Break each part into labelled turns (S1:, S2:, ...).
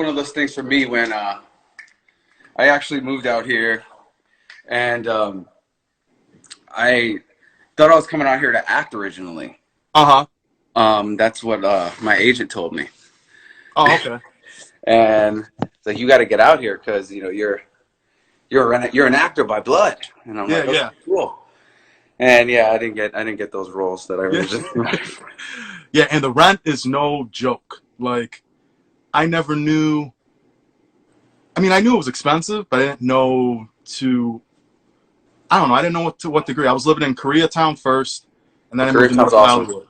S1: one of those things for me when I actually moved out here, and I thought I was coming out here to act originally. That's what my agent told me.
S2: Oh, okay.
S1: And it's like, you got to get out here because you're an actor by blood. And I'm
S2: Yeah,
S1: like, okay,
S2: yeah.
S1: cool. And yeah, I didn't get those roles that I
S2: Yeah.
S1: originally.
S2: Yeah, and the rent is no joke. Like, I never knew. I mean, I knew it was expensive, but I didn't know to. I don't know. I didn't know what degree. I was living in Koreatown first, and then I moved to
S1: Koreatown's
S2: North
S1: awesome.
S2: Hollywood.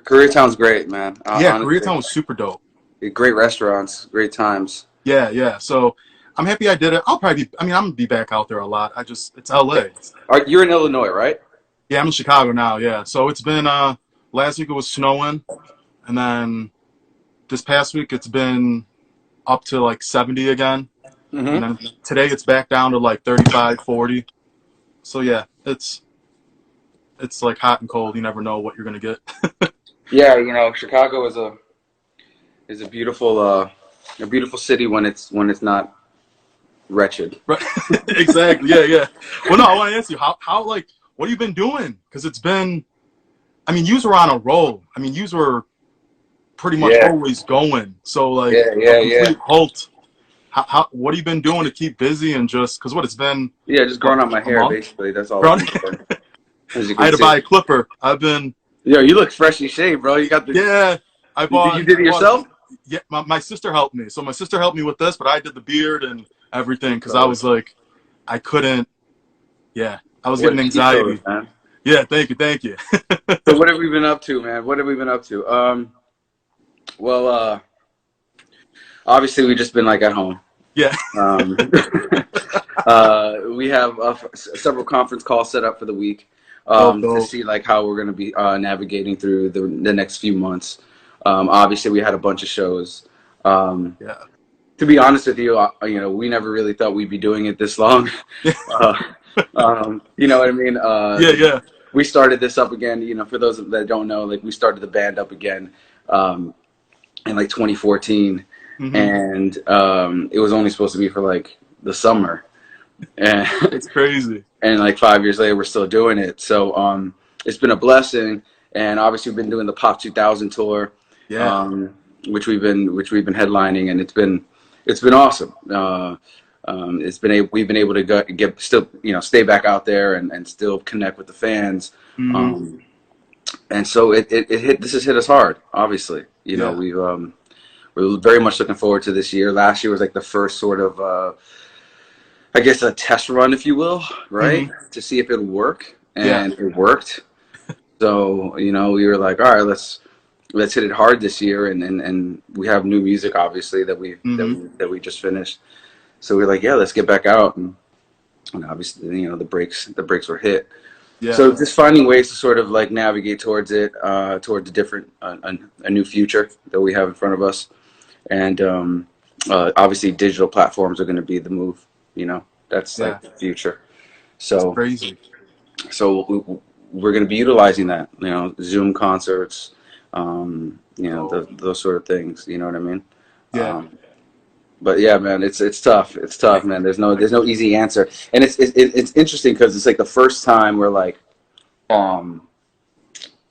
S1: Koreatown's great, man.
S2: Yeah,
S1: Honestly,
S2: Koreatown was super dope.
S1: great restaurants, great times.
S2: Yeah, yeah. So I'm happy I did it. I'll probably be. I mean, I'm gonna be back out there a lot. It's LA.
S1: You're in Illinois, right?
S2: Yeah, I'm in Chicago now. Yeah. So it's been. Last week it was snowing, and then this past week it's been up to like 70 again.
S1: Mm-hmm.
S2: And then today it's back down to like 35, 40. So yeah, it's like hot and cold. You never know what you're gonna get.
S1: Yeah, Chicago is a beautiful city when it's not wretched.
S2: Right. Exactly. Yeah, yeah. Well, no, I want to ask you how like what have you been doing? Because it's been, I mean, you were on a roll. I mean, you were pretty much always going. So like a complete halt. What have you been doing to keep busy and just because it's been?
S1: Yeah, just growing out my hair basically. That's all.
S2: I had to buy a clipper. I've been.
S1: Yo, you look freshly shaved, bro. You got the.
S2: Yeah, I bought.
S1: You did it yourself?
S2: Yeah, my sister helped me. So my sister helped me with this, but I did the beard and everything because I was like, I couldn't. Yeah, I was getting anxiety.
S1: Man.
S2: Yeah, thank you.
S1: So what have we been up to, man? What have we been up to? Well, obviously we've just been like at home.
S2: Yeah.
S1: We have several conference calls set up for the week to see like how we're going to be navigating through the next few months. Obviously we had a bunch of shows.
S2: Yeah.
S1: To be honest with you, we never really thought we'd be doing it this long. You know what I mean?
S2: Yeah.
S1: We started this up again, for those that don't know, like we started the band up again in like 2014. Mm-hmm. And it was only supposed to be for like the summer. And
S2: it's crazy.
S1: And like 5 years later, we're still doing it. So it's been a blessing. And obviously we've been doing the Pop 2000 tour, which we've been headlining, and it's been awesome. We've been able to still stay back out there and still connect with the fans. Mm-hmm. And so this has hit us hard. Obviously, we're very much looking forward to this year. Last year was like the first sort of I guess a test run, if you will, right? Mm-hmm. To see if it would work, and it worked. So we were like, all right, let's hit it hard this year, and we have new music obviously that we just finished. So we're like, yeah, let's get back out, and obviously the brakes were hit. Yeah. So just finding ways to sort of like navigate towards it, towards a new future that we have in front of us, and obviously digital platforms are going to be the move. That's like the future. So
S2: that's crazy.
S1: So we're going to be utilizing that, Zoom concerts, those sort of things. You know what I mean?
S2: Yeah.
S1: But yeah, man, it's tough. It's tough, man. There's no easy answer, and it's interesting because it's like the first time where like,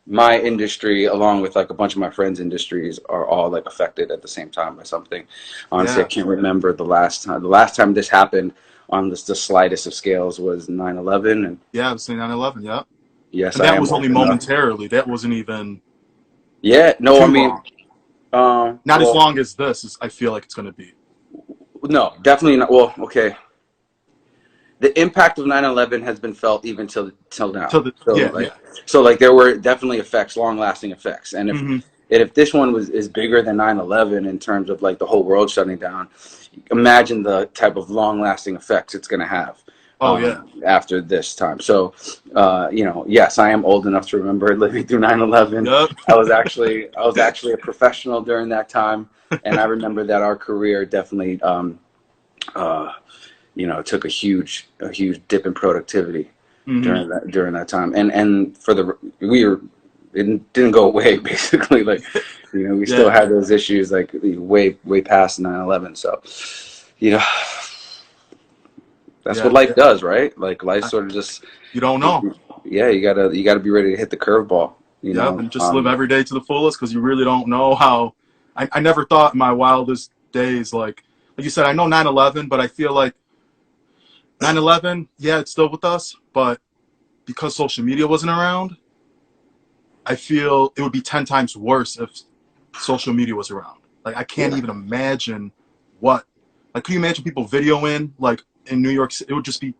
S1: my industry, along with like a bunch of my friends' industries, are all like affected at the same time by something. Honestly, I can't remember the last time this happened on the slightest of scales was 9/11. And
S2: yeah, it was 9/11. Yeah.
S1: Yes,
S2: and that was only momentarily. That wasn't even.
S1: Yeah. No, I mean,
S2: not as long as this. I feel like it's going to be.
S1: No, definitely not. Well, okay. The impact of 9/11 has been felt even till now. So like there were definitely effects, long-lasting effects, and if this one is bigger than 9/11 in terms of like the whole world shutting down, imagine the type of long-lasting effects it's going to have. After this time. So, yes, I am old enough to remember living through 9/11. Yep. I was actually a professional during that time, and I remember that our career definitely, took a huge dip in productivity during that time. And it didn't go away basically. Like You know, we still have those issues like way past 9/11. So, you know, that's what life does, right? Like life sort of just,
S2: you don't know.
S1: Yeah, you gotta be ready to hit the curveball. You know,
S2: and just live every day to the fullest, because you really don't know how. I never thought in my wildest days, like you said, I know 9/11, but I feel like 9/11, yeah, it's still with us, but because social media wasn't around, I feel it would be 10 times worse if social media was around. Like, I can't even imagine what. Like, could you imagine people videoing, like, in New York City? It would just be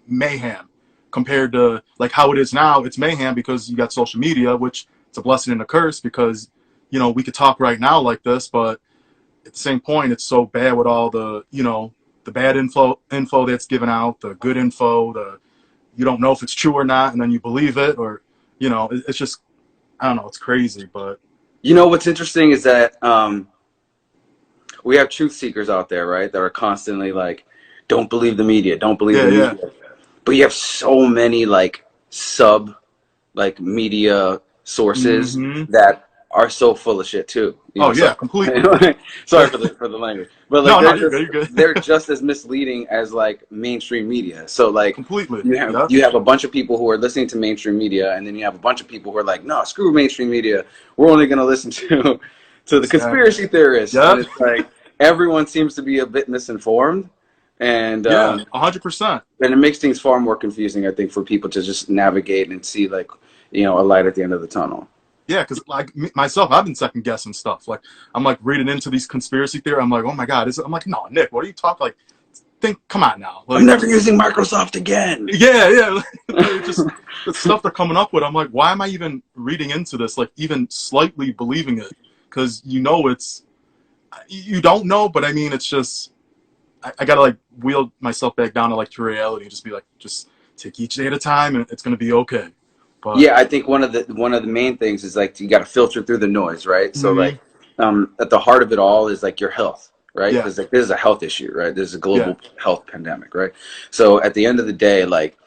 S2: mayhem compared to, like, how it is now. It's mayhem because you got social media, which it's a blessing and a curse because, you know, we could talk right now like this, but at the same point, it's so bad with all the, you know, the bad info that's given out, the good info, you don't know if it's true or not, and then you believe it, or, you know, it's just, I don't know, it's crazy. But
S1: you know what's interesting is that we have truth seekers out there, right? That are constantly like, don't believe the media, don't believe the media. But you have so many like media sources that are so full of shit too. You know, so,
S2: completely.
S1: Sorry for the language, but like
S2: you're good.
S1: They're just as misleading as like mainstream media. So like
S2: completely,
S1: you have a bunch of people who are listening to mainstream media, and then you have a bunch of people who are like, no, screw mainstream media. We're only going to listen to the conspiracy theorists. And it's like everyone seems to be a bit misinformed. And
S2: 100%.
S1: And it makes things far more confusing, I think, for people to just navigate and see, like, you know, a light at the end of the tunnel.
S2: Yeah, because like myself, I've been second guessing stuff. Like, I'm like reading into these conspiracy theories. I'm like, oh my god, I'm like, no, Nick, what are you talking? Like, come on now. Like,
S1: I'm never using Microsoft again.
S2: Yeah. Just the stuff they're coming up with. I'm like, why am I even reading into this? Like, even slightly believing it? Because you know you don't know, but I mean, it's just. I gotta like wheel myself back down to like to reality and just be like, just take each day at a time and it's gonna be okay. But
S1: yeah, I think one of the main things is like you got to filter through the noise, right? So like at the heart of it all is like your health, right? Because like this is a health issue, right? This is a global health pandemic, right? So at the end of the day, like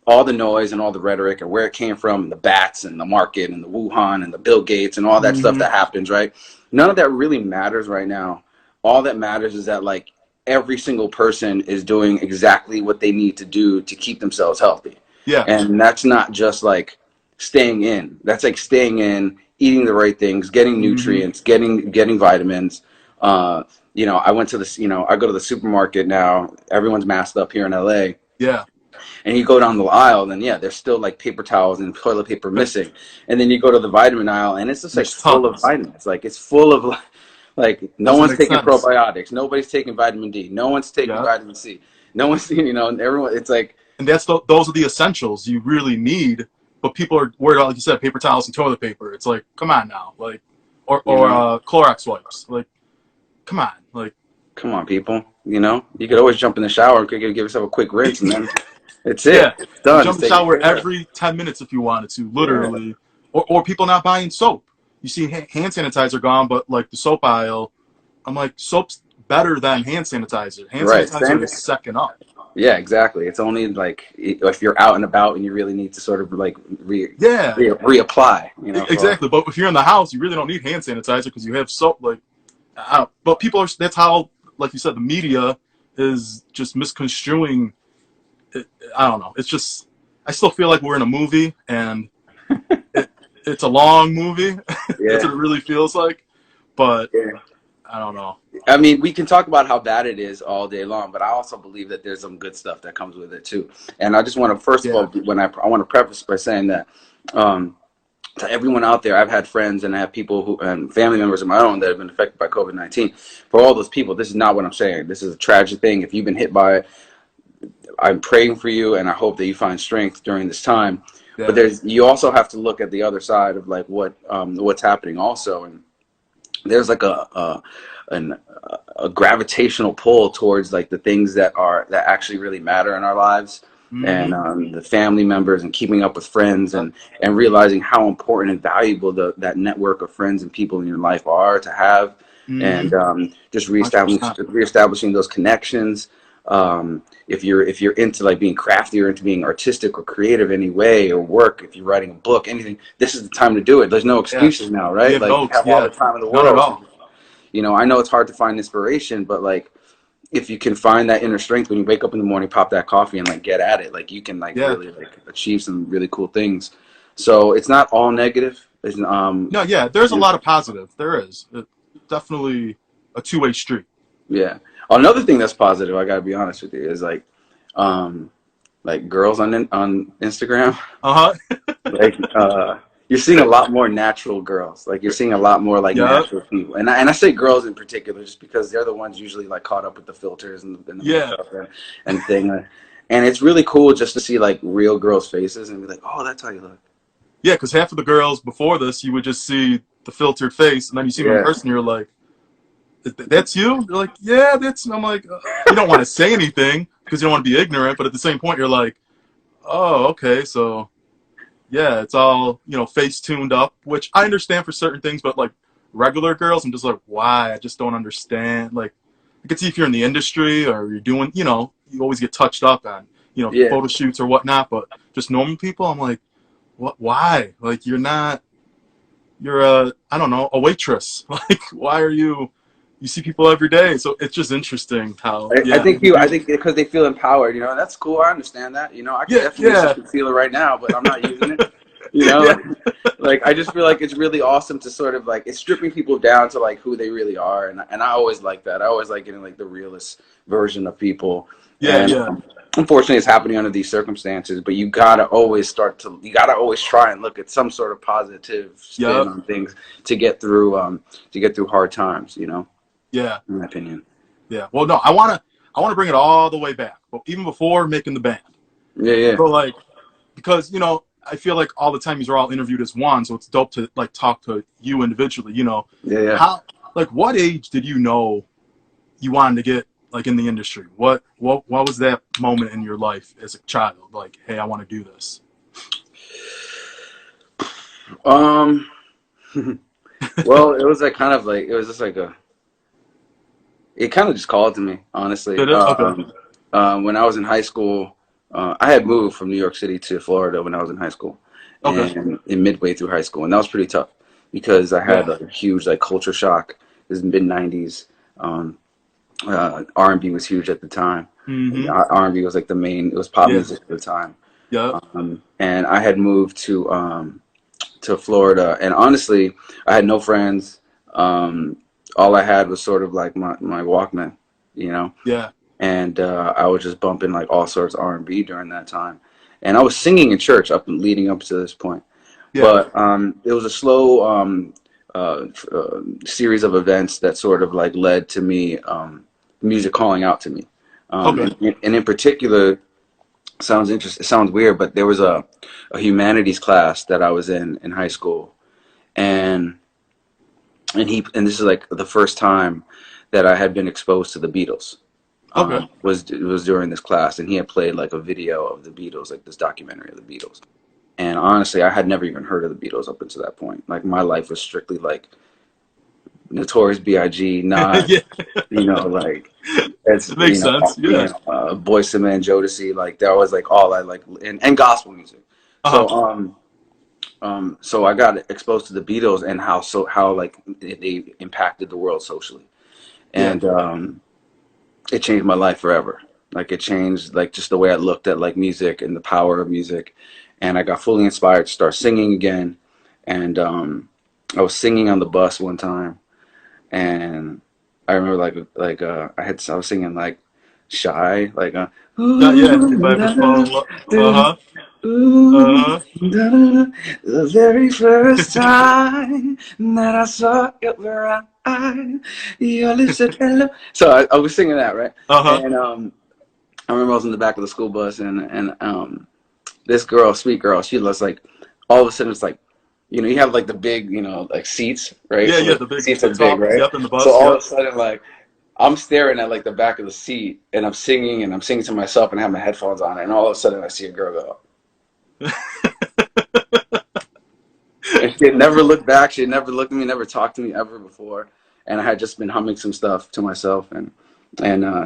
S1: all the noise and all the rhetoric and where it came from, and the bats and the market and the Wuhan and the Bill Gates and all that stuff that happens, right? None of that really matters right now. All that matters is that like every single person is doing exactly what they need to do to keep themselves healthy.
S2: Yeah.
S1: And that's not just like staying in. That's like staying in, eating the right things, getting nutrients, getting vitamins. You know, I went to this, you know, I go to the supermarket now. Everyone's masked up here in LA.
S2: Yeah.
S1: And you go down the aisle, and there's still like paper towels and toilet paper missing. And then you go to the vitamin aisle, and it's just like full of vitamins. Like it's full of like no one's taking probiotics. Nobody's taking vitamin D. No one's taking vitamin C. No one's, you know, and everyone. It's like,
S2: and those are the essentials you really need. But people are worried about, like you said, paper towels and toilet paper. It's like, come on now, like, or Clorox wipes. Like, come on, like,
S1: come on, people. You know, you could always jump in the shower and give yourself a quick rinse, and then it's it. It's done.
S2: Jump in the shower every 10 minutes if you wanted to, literally. Or people not buying soap. You see hand sanitizer gone, but like the soap aisle, I'm like, soap's better than hand sanitizer. Hand sanitizer is second up.
S1: Yeah, exactly. It's only like if you're out and about and you really need to sort of like reapply. You know,
S2: exactly. But if you're in the house, you really don't need hand sanitizer because you have soap. Like, I don't. But people are. That's how, like you said, the media is just misconstruing. I don't know. It's just. I still feel like we're in a movie and. It's a long movie. That's what it really feels like. But I don't know.
S1: I mean, we can talk about how bad it is all day long, but I also believe that there's some good stuff that comes with it too. And I just want to, first of all, I want to preface by saying that to everyone out there, I've had friends and I have people and family members of my own that have been affected by COVID-19. For all those people, this is not what I'm saying. This is a tragic thing. If you've been hit by it, I'm praying for you, and I hope that you find strength during this time. But you also have to look at the other side of like what's happening also, and there's like a gravitational pull towards like the things that actually really matter in our lives, and the family members and keeping up with friends and realizing how important and valuable that network of friends and people in your life are to have, and just reestablishing those connections. If you're into like being crafty or into being artistic or creative any way or work, if you're writing a book, anything, this is the time to do it. There's no excuses now, right?
S2: Give
S1: Like you
S2: notes.
S1: have all the
S2: Yeah.
S1: time in the
S2: None at
S1: world.
S2: all.
S1: You know, I know it's hard to find inspiration, but like if you can find that inner strength when you wake up in the morning, pop that coffee and like get at it, like you can like really like achieve some really cool things. So it's not all negative. It's,
S2: No, yeah, there's a lot of positive. There is. Definitely a two-way street.
S1: yeah. Another thing that's positive, I gotta be honest with you, is like girls on Instagram.
S2: Uh-huh.
S1: Like you're seeing a lot more natural girls. Like you're seeing a lot more like
S2: Yep.
S1: natural people. And I say girls in particular just because they're the ones usually like caught up with the filters and the makeup and thing. And it's really cool just to see like real girls' faces and be like, oh, that's how you look.
S2: Yeah, because half of the girls before this, you would just see the filtered face, and then you see them in person, you're like, that's you? They're like, yeah, that's. And I'm like, you don't want to say anything because you don't want to be ignorant, but at the same point, you're like, oh, okay, so yeah, it's all, you know, face tuned up, which I understand for certain things, but like regular girls, I'm just like, why? I just don't understand. Like, I could see if you're in the industry or you're doing, you know, you always get touched up on, you know, photo shoots or whatnot, but just normal people, I'm like, what? Why? Like, you're not, you're a, I don't know, a waitress. Like, why are you? You see people every day, so it's just interesting how.
S1: I think because they feel empowered, you know, and that's cool. I understand that, you know. I can definitely feel it right now, but I'm not using it. You know, like I just feel like it's really awesome to sort of like it's stripping people down to like who they really are, and I always like that. I always like getting like the realest version of people. Unfortunately, it's happening under these circumstances, but you gotta always try and look at some sort of positive spin on things to get through hard times, you know.
S2: Yeah.
S1: In my opinion.
S2: Yeah. Well, no, I wanna bring it all the way back, but even before making the band.
S1: Yeah.
S2: So like, because, you know, I feel like all the time you're all interviewed as one, so it's dope to like talk to you individually, you know.
S1: Yeah.
S2: How, like, what age did you know you wanted to get like in the industry? What was that moment in your life as a child? Like, hey, I want to do this.
S1: Well, it was like kind of like it was just like it kind of just called to me, honestly.
S2: Did it? Okay.
S1: When I was in high school, I had moved from New York City to Florida when I was in high school, and in midway through high school, and that was pretty tough because I had a huge like culture shock. It was mid '90s. R&B was huge at the time. R&B was like the main. It was pop music at the time.
S2: Yeah.
S1: And I had moved to Florida, and honestly, I had no friends. All I had was sort of like my Walkman, you know.
S2: Yeah.
S1: And I was just bumping like all sorts of R&B during that time, and I was singing in church leading up to this point. But it was a slow series of events that sort of like led to me music calling out to me. And in particular, sounds interesting. It sounds weird, but there was a humanities class that I was in high school, and this is like the first time that I had been exposed to the Beatles. Was during this class, and he had played like a video of the Beatles, like this documentary of the Beatles. And honestly, I had never even heard of the Beatles up until that point. Like my life was strictly like Notorious B.I.G., Nas, you know, like
S2: it makes sense.
S1: Boyz II Men, Jodeci, like that was like all I like, and gospel music. So so I got exposed to the Beatles and how like they impacted the world socially, and it changed my life forever. Like it changed like just the way I looked at like music and the power of music, and I got fully inspired to start singing again. And I was singing on the bus one time, and I remember I was singing like Shy, like
S2: if I ever fall in love.
S1: The very first time that I saw your eyes, your lips said hello. So I was singing that, right? And I remember I was in the back of the school bus, and this girl, sweet girl, she was like, all of a sudden it's like, you know, you have like the big, you know, like seats, right?
S2: Yeah, the big
S1: seats are big, right?
S2: In the bus,
S1: so all of a sudden, like, I'm staring at like the back of the seat, and I'm singing to myself, and I have my headphones on, and all of a sudden I see a girl go. And she had never looked back. She had never looked at me, never talked to me ever before. And I had just been humming some stuff to myself, and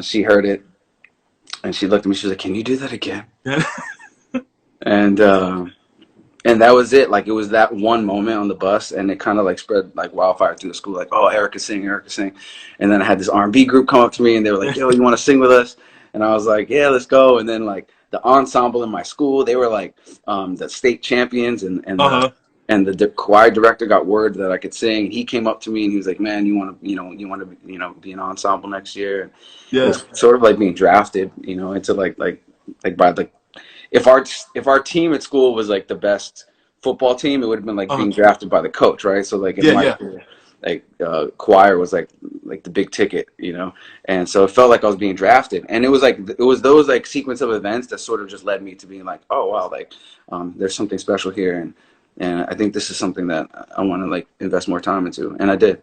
S1: she heard it, And she looked at me. She was like, "Can you do that again?"
S2: Yeah.
S1: And that was it. Like, it was that one moment on the bus, and it kind of like spread like wildfire through the school. Like, oh, Eric is singing, Eric is singing. And then I had this R&B group come up to me, and they were like, "Yo, you want to sing with us?" And I was like, "Yeah, let's go." And then like the ensemble in my school, they were like the state champions, and the choir director got word that I could sing. He came up to me and he was like, "Man, you want to, be an ensemble next year?" And it was sort of like being drafted, into like by like, if our team at school was like the best football team, it would have been like being drafted by the coach, right? So like in my school, like choir was like the big ticket, and so it felt like I was being drafted, and it was those like sequence of events that sort of just led me to being like, oh wow, like there's something special here, and I think this is something that I want to like invest more time into, and I did.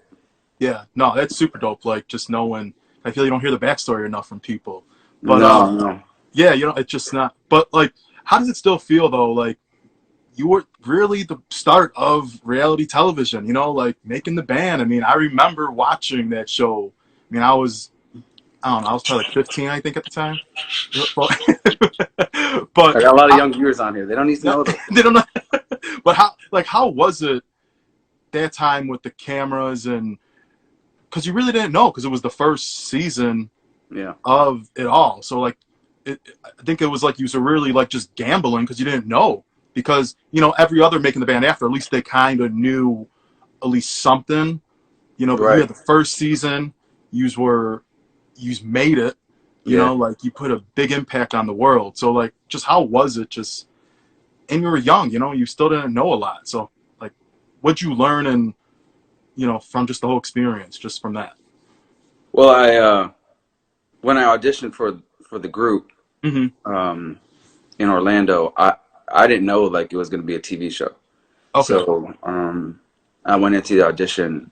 S2: Yeah, no, that's super dope. Like, just knowing, I feel you don't hear the backstory enough from people, but
S1: No.
S2: yeah, it's just not. But like, how does it still feel though? Like, you were really the start of reality television, like making the band. I mean, I remember watching that show. I mean, I don't know, I was probably like 15, I think, at the time. But
S1: I got a lot of young viewers on here. They don't need to know this.
S2: They don't know. But how was it that time with the cameras, and because you really didn't know, because it was the first season of it all. So like, I think it was like you were really like just gambling because you didn't know. Because every other making the band after, at least they kind of knew at least something. But you had the first season, you made it. Like you put a big impact on the world. So like, just how was it? Just, and you were young, you still didn't know a lot. So like, what'd you learn and from just the whole experience, just from that?
S1: Well, when I auditioned for the group in Orlando, I didn't know like it was going to be a TV show. Okay. So I went into the audition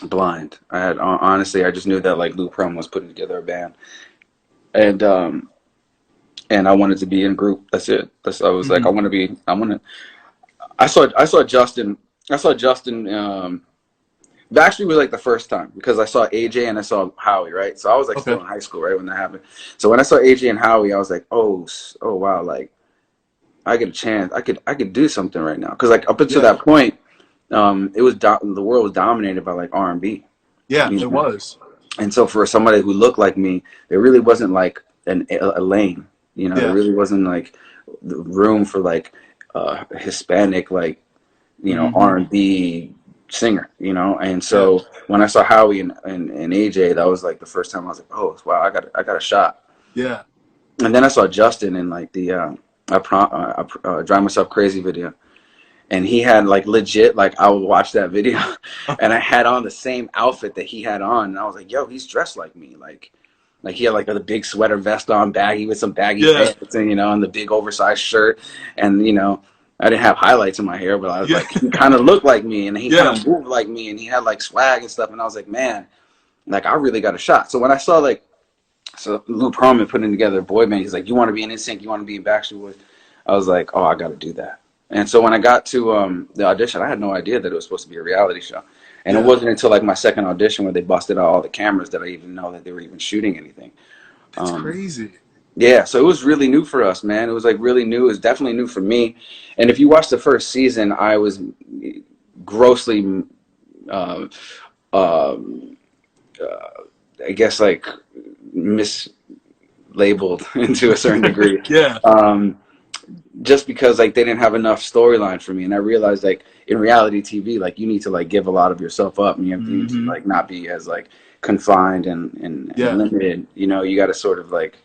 S1: blind. Honestly, I just knew that like Lou Prum was putting together a band, and I wanted to be in a group. That's it. I was like, I saw Justin. That actually was like the first time, because I saw AJ and I saw Howie, right? So I was like still in high school, right, when that happened. So when I saw AJ and Howie, I was like, oh wow, like I get a chance. I could do something right now, because like up until that point, it was the world was dominated by like R&B.
S2: Yeah, it was.
S1: And so for somebody who looked like me, there really wasn't like a lane. There really wasn't like the room for like Hispanic like R&B singer, and so when I saw Howie and AJ, that was like the first time I was like, oh wow, I got a shot.
S2: Yeah.
S1: And then I saw Justin in like the Drive Myself Crazy video, and he had like legit, like I would watch that video and I had on the same outfit that he had on, and I was like, yo, he's dressed like me, like he had like the big sweater vest on, baggy with some baggy pants, and and the big oversized shirt, and I didn't have highlights in my hair, but I was like, he kind of looked like me, and he kind of moved like me, and he had like swag and stuff, and I was like, man, like I really got a shot. So when I saw like, Lou Pearlman putting together a boy band, he's like, you want to be in NSYNC, you want to be in Backstreet Boys, I was like, oh, I got to do that. And so when I got to the audition, I had no idea that it was supposed to be a reality show, and it wasn't until like my second audition where they busted out all the cameras that I even know that they were even shooting anything.
S2: That's crazy.
S1: Yeah, so it was really new for us, man. It was like really new. It was definitely new for me. And if you watch the first season, I was grossly, I guess, like mislabeled into a certain degree. Just because like they didn't have enough storyline for me, and I realized like in reality TV, like you need to like give a lot of yourself up, and you have to like not be as like confined and limited. You got to sort of like.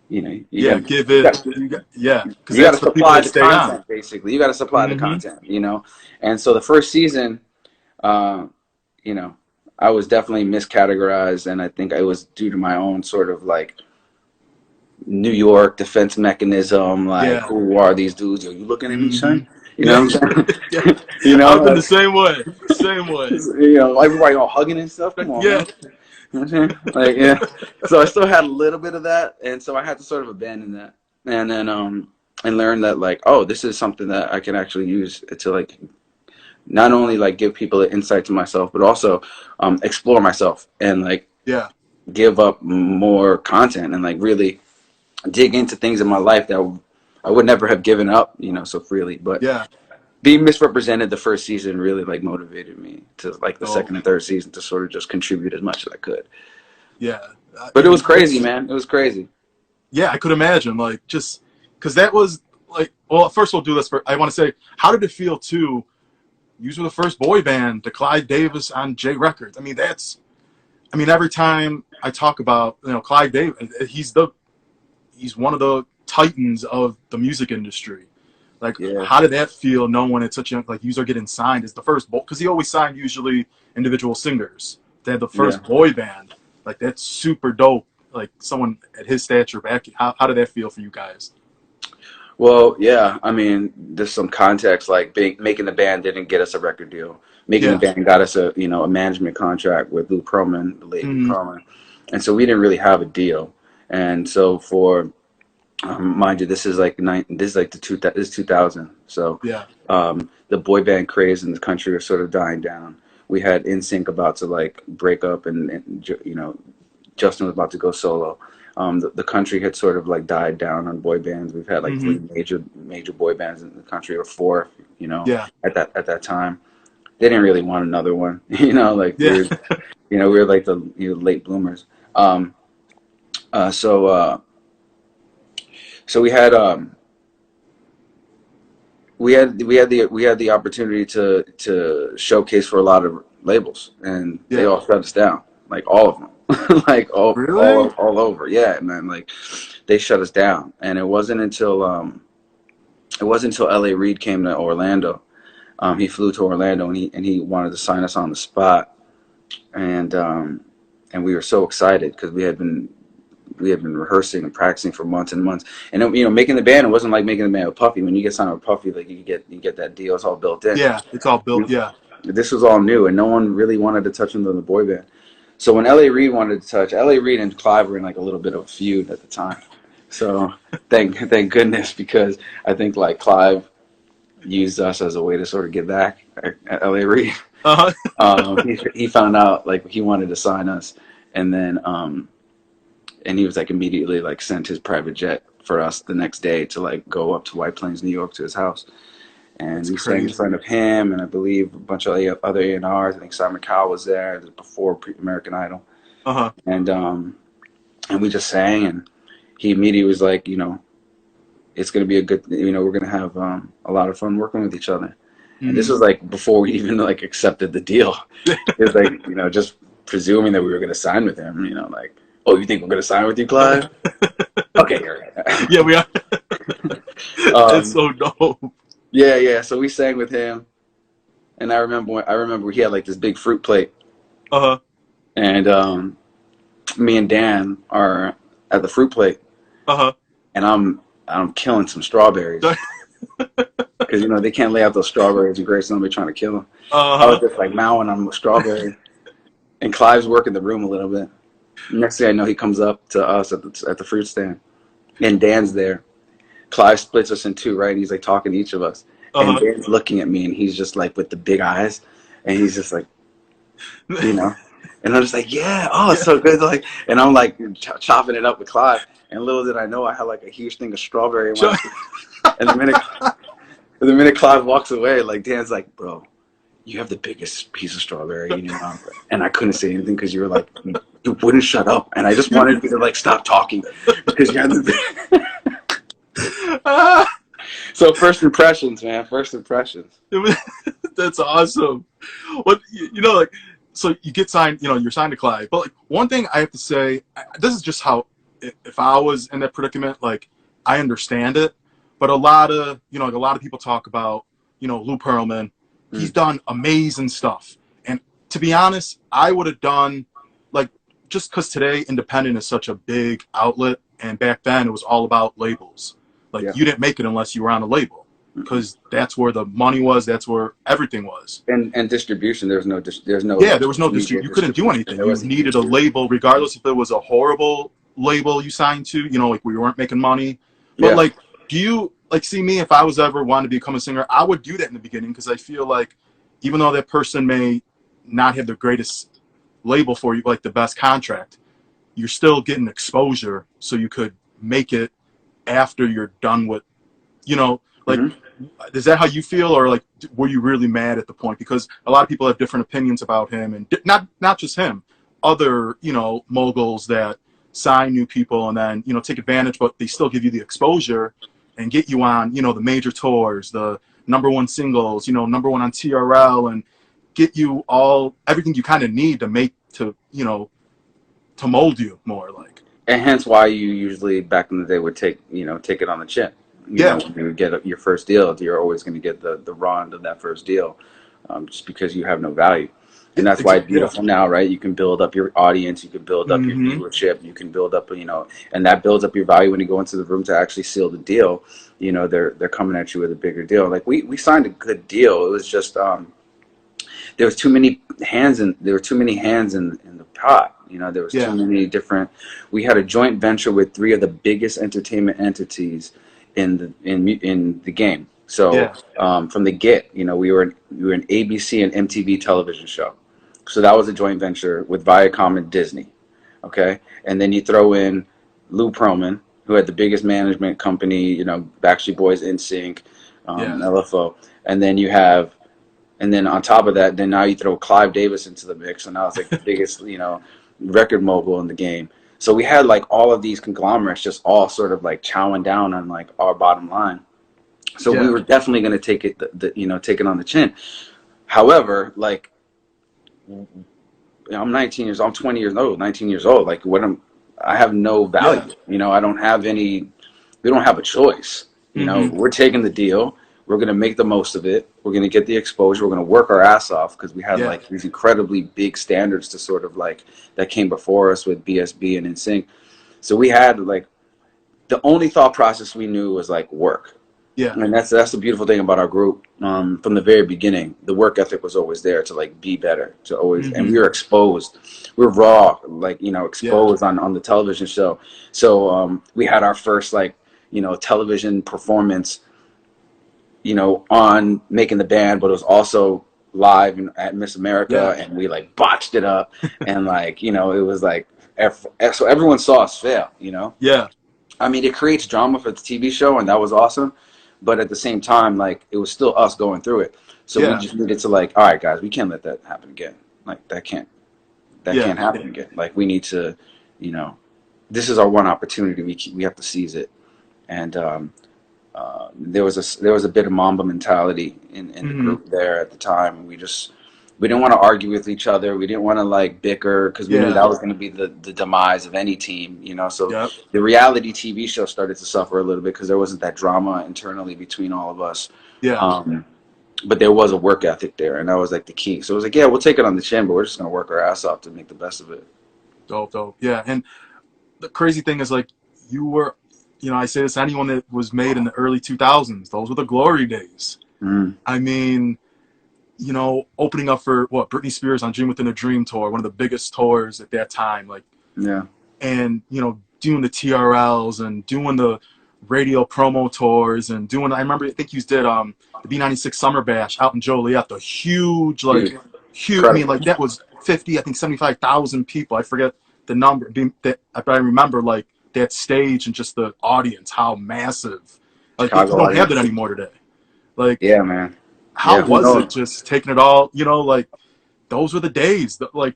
S1: You got to supply the content, basically. You got to supply the content, And so the first season, I was definitely miscategorized, and I think it was due to my own sort of like New York defense mechanism. Like, who are these dudes? Are you looking at me, son? You know what I'm saying?
S2: I've been the same way. Same way.
S1: Everybody all hugging and stuff. Come on, man. Like, so I still had a little bit of that, and so I had to sort of abandon that, and then and learn that like, oh, this is something that I can actually use to like not only like give people an insight to myself, but also explore myself and like give up more content and like really dig into things in my life that I would never have given up, you know, so freely. But
S2: Yeah.
S1: being misrepresented the first season really like motivated me to like the
S2: Oh,
S1: second and third season to sort of just contribute as much as I could.
S2: yeah.
S1: But
S2: I
S1: it was
S2: mean,
S1: crazy, man. It was crazy.
S2: yeah, I could imagine, like, just because that was like, well, first we'll do this. I want to say, how did it feel to, you were the first boy band to Clive Davis on J Records? I mean, I mean, every time I talk about, you know, Clive Davis, he's one of the titans of the music industry. Like,
S1: Yeah,
S2: how did that feel knowing it's such a, like, you are getting signed as the first boy? Because he always signed usually individual singers. They had the
S1: yeah.
S2: first boy band. Like, that's super dope. Like, someone at his stature back. How did that feel for you guys?
S1: Well, yeah. I mean, there's some context. Like making the band didn't get us a record deal. Making the
S2: Yeah.
S1: band got us a a management contract with Lou Pearlman, the late Lou
S2: Mm-hmm.
S1: Pearlman, and so we didn't really have a deal. And so for mind you, this is like this is 2000. So
S2: Yeah.
S1: the boy band craze in the country was sort of dying down. We had NSYNC about to like break up, and Justin was about to go solo. The country had sort of like died down on boy bands. We've had like
S2: Mm-hmm.
S1: three major boy bands in the country, or four,
S2: Yeah.
S1: at that time. They didn't really want another one, like
S2: Yeah.
S1: we were like the late bloomers. Um, uh, so uh, so we had the opportunity to showcase for a lot of labels, and they
S2: Yeah.
S1: all shut us down, like all of them, like
S2: Really?
S1: all over. Yeah, man, like they shut us down, and it wasn't until L.A. Reid came to Orlando. He flew to Orlando, and he wanted to sign us on the spot, and and we were so excited because we had been rehearsing and practicing for months and months. And making the band, it wasn't like making the band with Puffy. When you get signed with Puffy, like you get that deal. It's all built in.
S2: Yeah. It's all built. Yeah.
S1: This was all new, and no one really wanted to touch him than the boy band. So when L.A. Reid wanted to touch, L.A. Reid and Clive were in like a little bit of a feud at the time. So thank goodness, because I think like Clive used us as a way to sort of get back at L.A. Reid.
S2: Uh huh.
S1: He found out like he wanted to sign us, and then and he was like immediately like sent his private jet for us the next day to like go up to White Plains, New York, to his house. And
S2: That's
S1: we sang in
S2: crazy.
S1: front of him, and I believe a bunch of other A&Rs. I think Simon Cowell was there before American Idol,
S2: Uh huh.
S1: and we just sang, and he immediately was like, it's gonna be a good, we're gonna have a lot of fun working with each other. And this
S2: Mm.
S1: was like before we even like accepted the deal. It was like just presuming that we were gonna sign with him. Like, oh, you think we're gonna sign with you, Clive? Okay, you're right.
S2: Yeah. We are. It's
S1: um,
S2: so dope.
S1: yeah, yeah. So we sang with him, and I remember he had like this big fruit plate,
S2: Uh huh.
S1: and me and Dan are at the fruit plate,
S2: Uh
S1: and I'm killing some strawberries
S2: huh.
S1: because they can't lay out those strawberries and grapes. Somebody trying to kill them.
S2: Uh
S1: I was
S2: huh.
S1: just like mowing on strawberries, and Clive's working the room a little bit. Next thing I know, he comes up to us at the fruit stand, and Dan's there. Clive splits us in two, right? And he's like talking to each of us,
S2: Uh
S1: and
S2: huh.
S1: Dan's looking at me, and he's just like with the big eyes, and he's just like, you know, and I'm just like, yeah, oh, it's
S2: Yeah.
S1: so good, like, and I'm like chopping it up with Clive, and little did I know I had like a huge thing of strawberry in my, and the minute Clive walks away, like Dan's like, bro, you have the biggest piece of strawberry in your mouth, and I couldn't say anything because you were like, you wouldn't shut up, and I just wanted you to like stop talking because you had the.
S2: Ah,
S1: So first impressions, man. First impressions.
S2: that's awesome. What like, so you get signed. You're signed to Clive. But like, one thing I have to say, this is just how, if I was in that predicament, like, I understand it. But a lot of like a lot of people talk about Lou Pearlman. He's
S1: Mm.
S2: done amazing stuff. And to be honest, I would have done, like, just because today independent is such a big outlet, and back then it was all about labels. Like,
S1: Yeah.
S2: you didn't make it unless you were on a label, because that's where the money was. That's where everything was.
S1: And distribution. There's no
S2: Yeah, there was no
S1: immediate
S2: You couldn't do
S1: distribution.
S2: anything.
S1: There
S2: You
S1: wasn't
S2: needed a
S1: YouTube.
S2: label, regardless if it was a horrible label you signed to. Like, we weren't making money. But
S1: Yeah.
S2: like, do you like see me, if I was ever wanting to become a singer, I would do that in the beginning, because I feel like even though that person may not have the greatest label for you, like the best contract, you're still getting exposure, so you could make it after you're done with, you know, like, is that how you feel, or like, were you really mad at the point? Because a lot of people have different opinions about him, and not just him, other, you know, moguls that sign new people and then, you know, take advantage, but they still give you the exposure and get you on, you know, the major tours, the #1 singles, you know, #1 on TRL, and get you everything you kind of need to make, to, you know, to mold you more, like.
S1: And hence why you usually back in the day would take it on the chin. You know, when you get your first deal, you're always going to get the raw end of that first deal, just because you have no value. And that's why it's beautiful now, right? You can build up your audience, you can build up your viewership, you can build up, you know, and that builds up your value when you go into the room to actually seal the deal. You know, they're coming at you with a bigger deal. Like we signed a good deal. It was just there was too many hands in the pot. You know, there was too many different. We had a joint venture with 3 of the biggest entertainment entities in the game. So from the get, you know, we were an ABC and MTV television show. So that was a joint venture with Viacom and Disney. Okay, and then you throw in Lou Pearlman, who had the biggest management company, you know, Backstreet Boys, NSYNC, LFO, and then on top of that, then now you throw Clive Davis into the mix, and now it's like the biggest, you know, record mogul in the game. So we had like all of these conglomerates just all sort of like chowing down on like our bottom line. So we were definitely going to take it, take it on the chin. However, like, I'm 20 years old, 19 years old. Like, I have no value. You know, we don't have a choice. You know, we're taking the deal. We're going to make the most of it. We're going to get the exposure. We're going to work our ass off, because we had like these incredibly big standards to sort of like that came before us with BSB and NSYNC. So we had like, the only thought process we knew was like work. Yeah. And that's the beautiful thing about our group. From the very beginning, the work ethic was always there to like be better, to always, and we were exposed. We were raw, like, you know, exposed on the television show. So we had our first like, you know, television performance, you know, on Making the Band, but it was also live at Miss America, and we like botched it up, and like, you know, it was like, so everyone saw us fail, you know? Yeah. I mean, it creates drama for the TV show, and that was awesome. But at the same time, like, it was still us going through it. So we just needed to like, all right, guys, we can't let that happen again. Like, that can't happen again. Like, we need to, you know, this is our one opportunity. We have to seize it. And there was a bit of Mamba mentality in the group there at the time. We didn't want to argue with each other. We didn't want to like bicker, because we knew that was going to be the demise of any team, you know. So the reality TV show started to suffer a little bit, because there wasn't that drama internally between all of us. But there was a work ethic there, and that was like the key. So it was like, we'll take it on the chin, but we're just going to work our ass off to make the best of it.
S2: Dope. Yeah, and the crazy thing is, like, you were, you know, I say this to anyone that was made in the early 2000s. Those were the glory days. I mean, you know, opening up for Britney Spears on Dream Within a Dream tour, one of the biggest tours at that time, like, and, you know, doing the TRLs and doing the radio promo tours and doing, I think you did the B96 Summer Bash out in Joliet, the huge, like, huge, I mean, like, that was 75,000 people. I forget the number, but I remember, like, that stage and just the audience, how massive. Like, people don't have that anymore today. Like, yeah, man. How was it just taking it all, you know, like, those were the days that, like,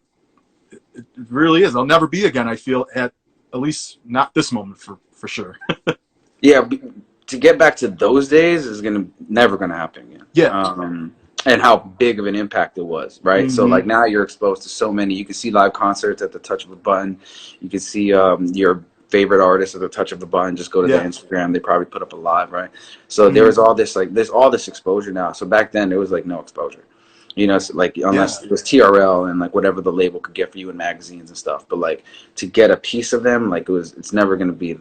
S2: it really is. I'll never be again, I feel, at least not this moment for sure.
S1: To get back to those days is never gonna happen again. And how big of an impact it was, right? So like, now you're exposed to so many. You can see live concerts at the touch of a button. You can see your favorite artist at the touch of a button. Just go to their Instagram. They probably put up a live, right? So there's all this, like, there's all this exposure now. So back then there was like no exposure, you know, so like, unless it was TRL and like whatever the label could get for you in magazines and stuff. But like, to get a piece of them, like, it's never going to be,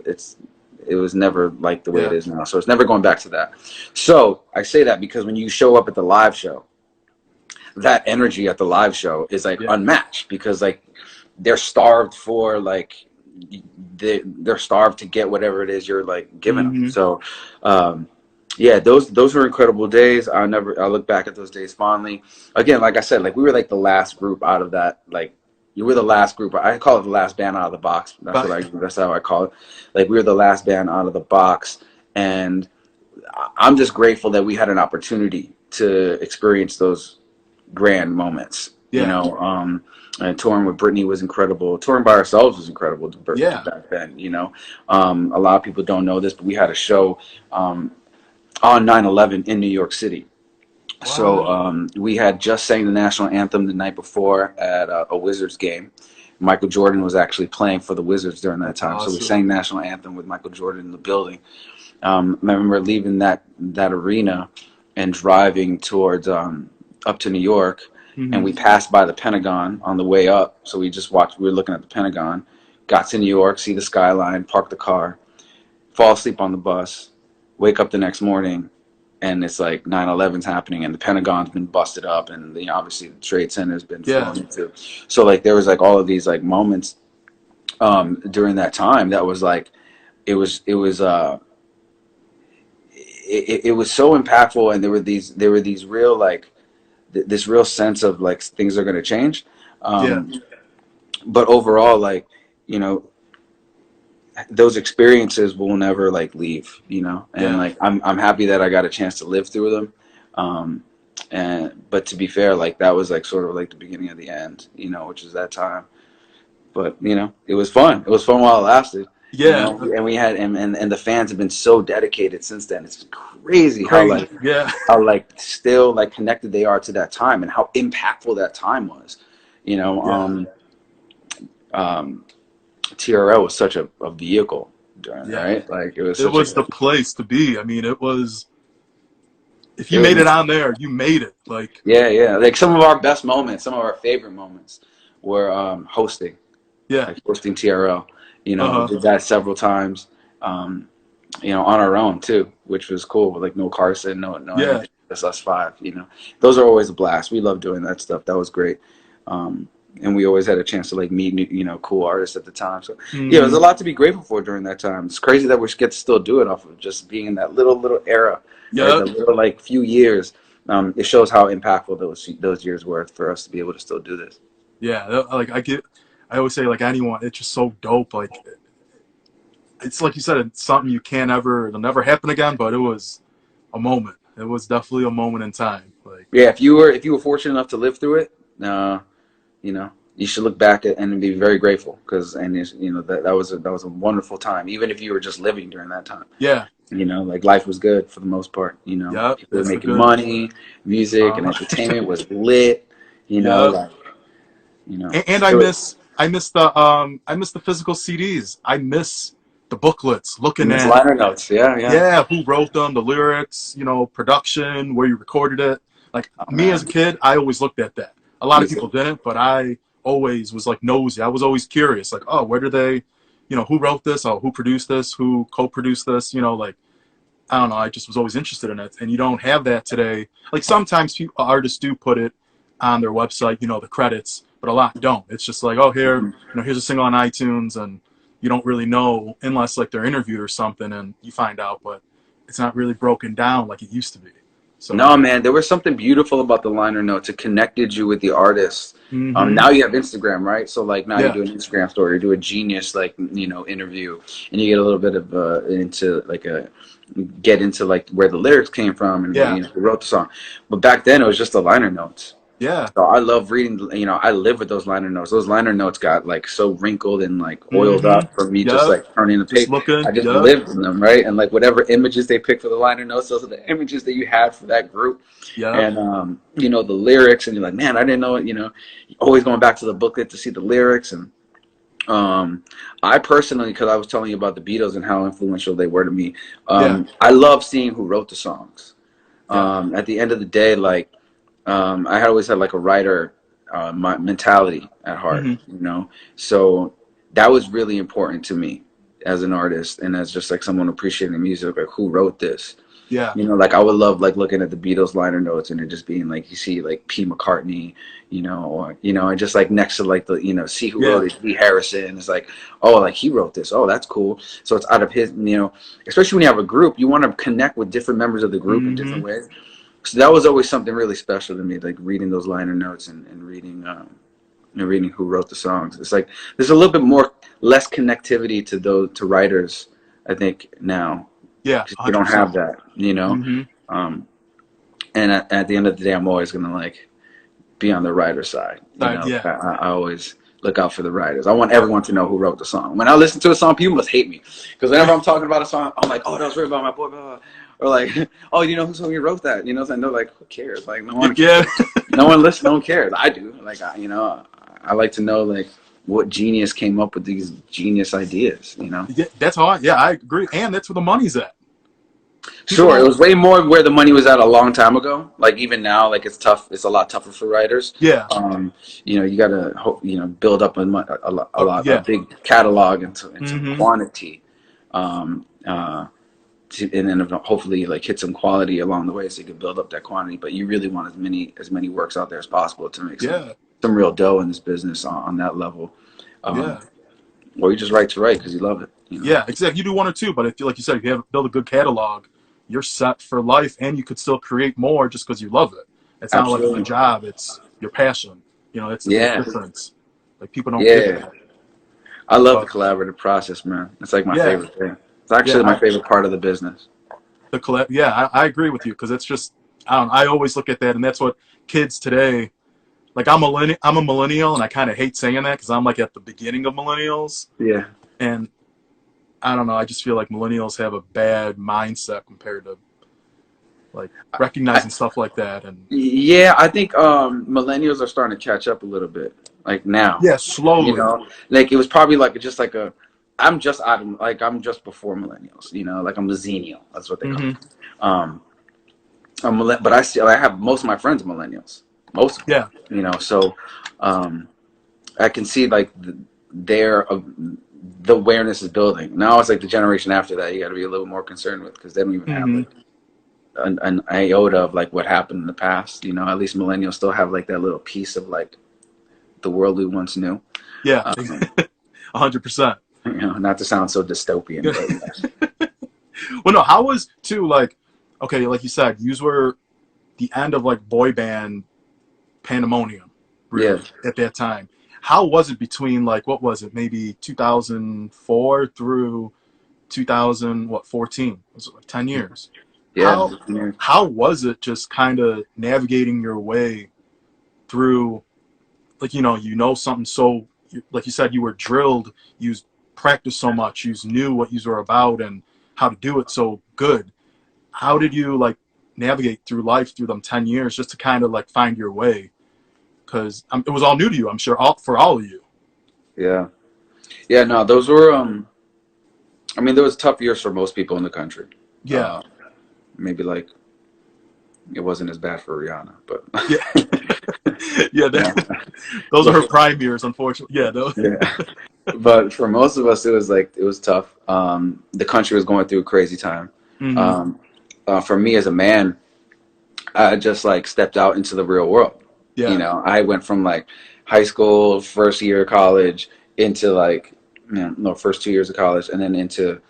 S1: it was never like the way it is now. So it's never going back to that. So I say that because when you show up at the live show, that energy at the live show is like unmatched, because like, they're starved for, like, they're starved to get whatever it is you're like giving them. So those were incredible days. I look back at those days fondly. Again, like I said, like, we were like the last group out of that, like, you were the last group. I call it the last band out of the box. That's how I call it. Like, we were the last band out of the box, and I'm just grateful that we had an opportunity to experience those grand moments.
S2: Yeah.
S1: You know, and touring with Britney was incredible. Touring by ourselves was incredible back then. You know, a lot of people don't know this, but we had a show on 9/11 in New York City. Wow. So we had just sang the national anthem the night before at a Wizards game. Michael Jordan was actually playing for the Wizards during that time. Awesome. So we sang national anthem with Michael Jordan in the building. I remember leaving that arena and driving towards up to New York, and we passed by the Pentagon on the way up. So we just watched. We were looking at the Pentagon. Got to New York, see the skyline, park the car, fall asleep on the bus, wake up the next morning, and it's like 9/11's happening, and the Pentagon's been busted up, and obviously the Trade Center's been flown into. So like there was like all of these like moments during that time that was like it was so impactful, and there were these real like this real sense of like things are going to change. But overall, like, you know, those experiences will never like leave, you know, and like I'm happy that I got a chance to live through them. But to be fair, like that was like sort of like the beginning of the end, you know, which is that time. But you know, it was fun. It was fun while it lasted.
S2: Yeah.
S1: You know? And we had and the fans have been so dedicated since then. It's crazy. How like still like connected they are to that time and how impactful that time was. You know, TRL was such a vehicle during that, right? Like it was
S2: the place to be. I mean, it was, if you made it on there, you made it. Like
S1: like some of our best moments, some of our favorite moments were hosting. Like hosting TRL. You know, we did that several times. You know, on our own too, which was cool. Like no Carson, no just us five. You know, those are always a blast. We love doing that stuff. That was great. And we always had a chance to like meet new, you know, cool artists at the time. So yeah, there's a lot to be grateful for during that time. It's crazy that we get to still do it off of just being in that little era, right? The little like few years. It shows how impactful those years were for us to be able to still do this.
S2: Yeah, like I always say, like anyone, it's just so dope. Like it's like you said, it's something it'll never happen again. But it was a moment. It was definitely a moment in time. Like
S1: if you were fortunate enough to live through it, you know, you should look back at and be very grateful you know that was a wonderful time, even if you were just living during that time.
S2: Yeah.
S1: You know, like life was good for the most part. You know, people were making money, music and entertainment was lit. You know, like, you know,
S2: and I miss the physical CDs. I miss the booklets, looking at
S1: liner notes. Yeah,
S2: who wrote them, the lyrics, you know, production, where you recorded it. Like me as a kid, I always looked at that. A lot of people didn't, but I always was like nosy. I was always curious, like, oh, where did they, you know, who wrote this? Oh, who produced this? Who co-produced this? You know, like, I don't know. I just was always interested in it. And you don't have that today. Like sometimes artists do put it on their website, you know, the credits, but a lot don't. It's just like, oh, here, you know, here's a single on iTunes, and you don't really know unless like they're interviewed or something and you find out, but it's not really broken down like it used to be. So
S1: no, man, there was something beautiful about the liner notes. It connected you with the artist. Now you have Instagram, right? So like now you do an Instagram story, you do a Genius like, you know, interview, and you get a little bit of get into like where the lyrics came from and you know, who wrote the song. But back then it was just the liner notes.
S2: Yeah.
S1: So I love reading, you know, I live with those liner notes. Those liner notes got like so wrinkled and like oiled up for me just like turning the paper. I just lived in them, right? And like whatever images they picked for the liner notes, those are the images that you had for that group. And, you know, the lyrics, and you're like, man, I didn't know it, you know, always going back to the booklet to see the lyrics. And I personally, because I was telling you about the Beatles and how influential they were to me, I love seeing who wrote the songs. At the end of the day, like, I had always had like a writer mentality at heart, you know, so that was really important to me as an artist and as just like someone appreciating music, like who wrote this. You know, like I would love like looking at the Beatles liner notes and it just being like, you see like P. McCartney, you know, or, you know, and just like next to like the, you know, see who wrote it, Lee Harrison. It's like, oh, like he wrote this. Oh, that's cool. So it's out of his, you know, especially when you have a group, you want to connect with different members of the group in different ways. So that was always something really special to me, like reading those liner notes and reading and reading who wrote the songs. It's like there's a little bit less connectivity to writers, I think, now.
S2: Yeah,
S1: We don't
S2: 100%.
S1: have that, you know. And at the end of the day, I'm always gonna like be on the writer's side. You know,
S2: Yeah.
S1: I always look out for the writers. I want everyone to know who wrote the song. When I listen to a song, people must hate me because whenever I'm talking about a song, I'm like, oh, that was written by my boy, blah, blah. Or like, oh, you know who wrote that? You know, and they're like, who cares? Like, no one cares. No one listens. No one cares. I do. Like, you know, I like to know like what genius came up with these genius ideas. You know.
S2: Yeah, that's hard. Yeah, I agree, and that's where the money's at.
S1: Sure, it was way more where the money was at a long time ago. Like even now, like it's tough. It's a lot tougher for writers.
S2: Yeah.
S1: You know, you gotta build up a big catalog into quantity, and then hopefully like hit some quality along the way so you can build up that quantity. But you really want as many works out there as possible to make some real dough in this business on that level. Or you just write to write because you love it. You know?
S2: Yeah, exactly. You do one or two, but if you, like you said, if you have build a good catalog, you're set for life, and you could still create more just because you love it. It's not like a job; it's your passion. You know, it's the big difference. Like people don't get that.
S1: I love the collaborative process, man. It's like my favorite thing. It's actually my favorite part of the business.
S2: I agree with you because it's just I always look at that, and that's what kids today. Like I'm a millennial, and I kind of hate saying that because I'm like at the beginning of millennials.
S1: Yeah.
S2: And I don't know. I just feel like millennials have a bad mindset compared to like recognizing stuff like that. And
S1: yeah, I think millennials are starting to catch up a little bit. Like now.
S2: Yeah, slowly.
S1: You know, like it was probably like just like I'm just before millennials. You know, like I'm a Xennial. That's what they call it. But I have most of my friends are millennials. Most of them. Yeah. You know, so I can see like the awareness is building. Now it's like the generation after that you got to be a little more concerned with because they don't even have like an iota of like what happened in the past. You know, at least millennials still have like that little piece of like the world we once knew.
S2: Yeah, 100%.
S1: You know, not to sound so dystopian. But,
S2: well, no, how was too like, okay, like you said, you were the end of like boy band pandemonium, really, at that time. How was it between like what was it, maybe 2004 through 2014? Was it like 10 years?
S1: Yeah.
S2: How was it just kind of navigating your way through? Like something so like you said, you were drilled, you practiced so much, you knew what you were about and how to do it so good. How did you like navigate through life through them 10 years just to kind of like find your way? Because it was all new to you, I'm sure, for all of you.
S1: Yeah, no, those were I mean, there was tough years for most people in the country. Maybe like it wasn't as bad for Rihanna, but
S2: those are her prime years, unfortunately.
S1: But for most of us, it was tough. The country was going through a crazy time. For me as a man, I just like stepped out into the real world. You know, I went from like high school, first year of college into like first 2 years of college, and then into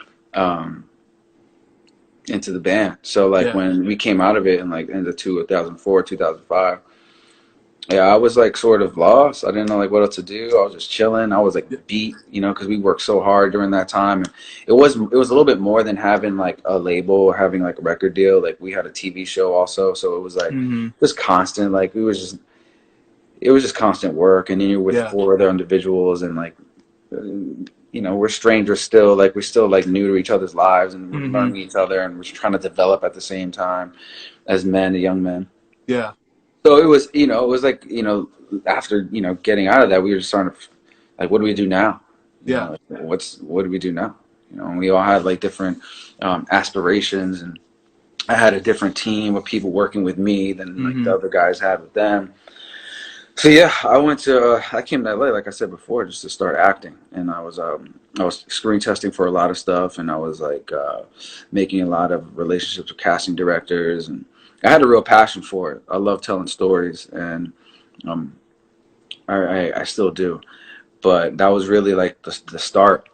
S1: the band. So like when we came out of it in like into 2004, 2005. Yeah, I was like sort of lost. I didn't know like what else to do. I was just chilling. I was like beat, because we worked so hard during that time. And it was a little bit more than having like a label or having like a record deal. Like we had a TV show also, so it was like just constant. Like it was just constant work. And then you're with 4 other individuals, and like we're strangers still. Like we're still like new to each other's lives, and we're learning each other, and we're trying to develop at the same time as young men.
S2: Yeah.
S1: So it was, like, after, getting out of that, we were just starting to, like, what do we do now? What do we do now? And we all had like different aspirations, and I had a different team of people working with me than like the other guys had with them. So yeah, I came to LA, like I said before, just to start acting, and I was screen testing for a lot of stuff, and I was like making a lot of relationships with casting directors, and I had a real passion for it. I love telling stories, and I still do. But that was really like the start.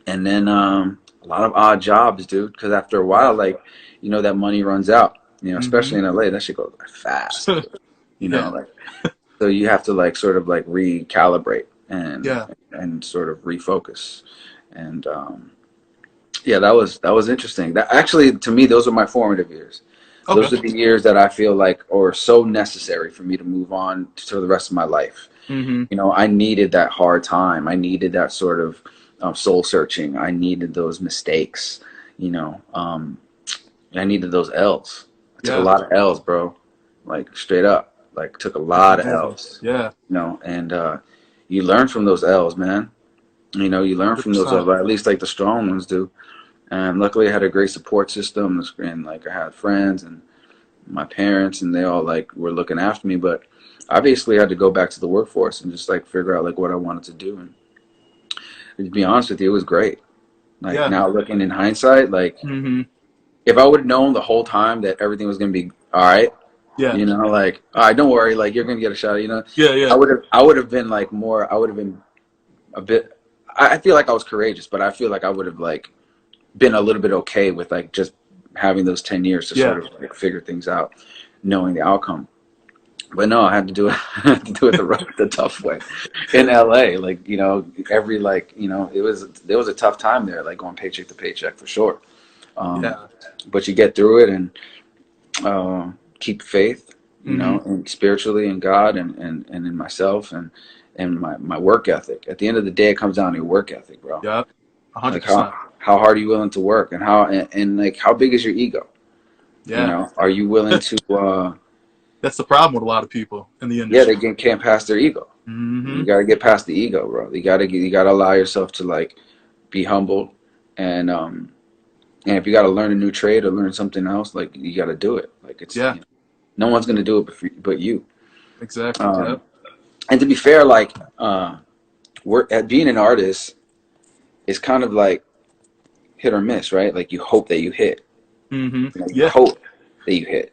S1: And then a lot of odd jobs, dude, because after a while, like, that money runs out, especially in LA, that shit goes fast. Like So you have to like sort of like recalibrate
S2: Yeah.
S1: and sort of refocus. And yeah, that was interesting. That actually, to me, those are my formative years.
S2: Okay.
S1: Those are the years that I feel like are so necessary for me to move on to the rest of my life.
S2: Mm-hmm.
S1: You know, I needed that hard time. I needed that sort of soul searching. I needed those mistakes. You know, I needed those L's. I took a
S2: Yeah.
S1: lot of L's, bro. Like straight up. Like took a
S2: I can
S1: lot of
S2: imagine.
S1: L's.
S2: Yeah.
S1: You know, and you learn from those L's, man. You know, you learn from those L's,
S2: 100%.
S1: or at least like the strong ones do. And luckily, I had a great support system, and like I had friends and my parents, and they all like were looking after me. But I basically had to go back to the workforce and just like figure out like what I wanted to do. And to be honest with you, it was great. Like
S2: Yeah.
S1: now looking in hindsight, like
S2: Mm-hmm.
S1: if I would have known the whole time that everything was gonna be all right,
S2: Yeah.
S1: you know, like all right, don't worry, like you're gonna get a shot. You know,
S2: Yeah. Yeah.
S1: I would have been like more. I would have been a bit. I feel like I was courageous, but I feel like I would have like been a little bit okay with like just having those 10 years to
S2: Yeah.
S1: sort of like figure things out, knowing the outcome. But no, I had to do it. I had to do it the tough way in LA. Like you know, every like you know, there was a tough time there, like going paycheck to paycheck for sure. Um,
S2: Yeah.
S1: but you get through it and keep faith, you
S2: Mm-hmm.
S1: know, and spiritually in God and in myself and my work ethic. At the end of the day, it comes down to your work ethic, bro.
S2: Yeah.
S1: Like
S2: 100%.
S1: how hard are you willing to work, and and like how big is your ego? You
S2: Yeah.
S1: know, are you willing to?
S2: That's the problem with a lot of people in the
S1: Yeah,
S2: industry.
S1: they can't pass their ego.
S2: Mm-hmm.
S1: You got to get past the ego, bro. You got to allow yourself to like be humble, and if you got to learn a new trade or learn something else, like you got to do it. Like it's
S2: Yeah.
S1: you know, no one's gonna do it but you.
S2: Exactly. Yeah.
S1: Um, and to be fair, like work at being an artist is kind of like hit or miss, right? Like you hope that you hit.
S2: Mm-hmm.
S1: You know, you
S2: Yeah.
S1: hope that you hit,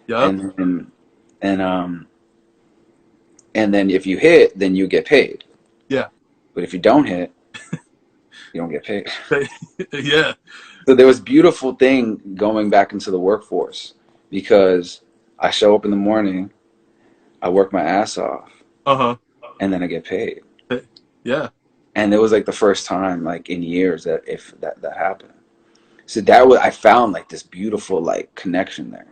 S2: Yep.
S1: and and then if you hit, then you get paid.
S2: Yeah.
S1: But if you don't hit, you don't get paid.
S2: Yeah.
S1: So there was beautiful thing going back into the workforce because I show up in the morning, I work my ass off,
S2: Uh-huh.
S1: and then I get paid.
S2: Yeah.
S1: And it was like the first time like in years that if that happened. So that was I found like this beautiful like connection there.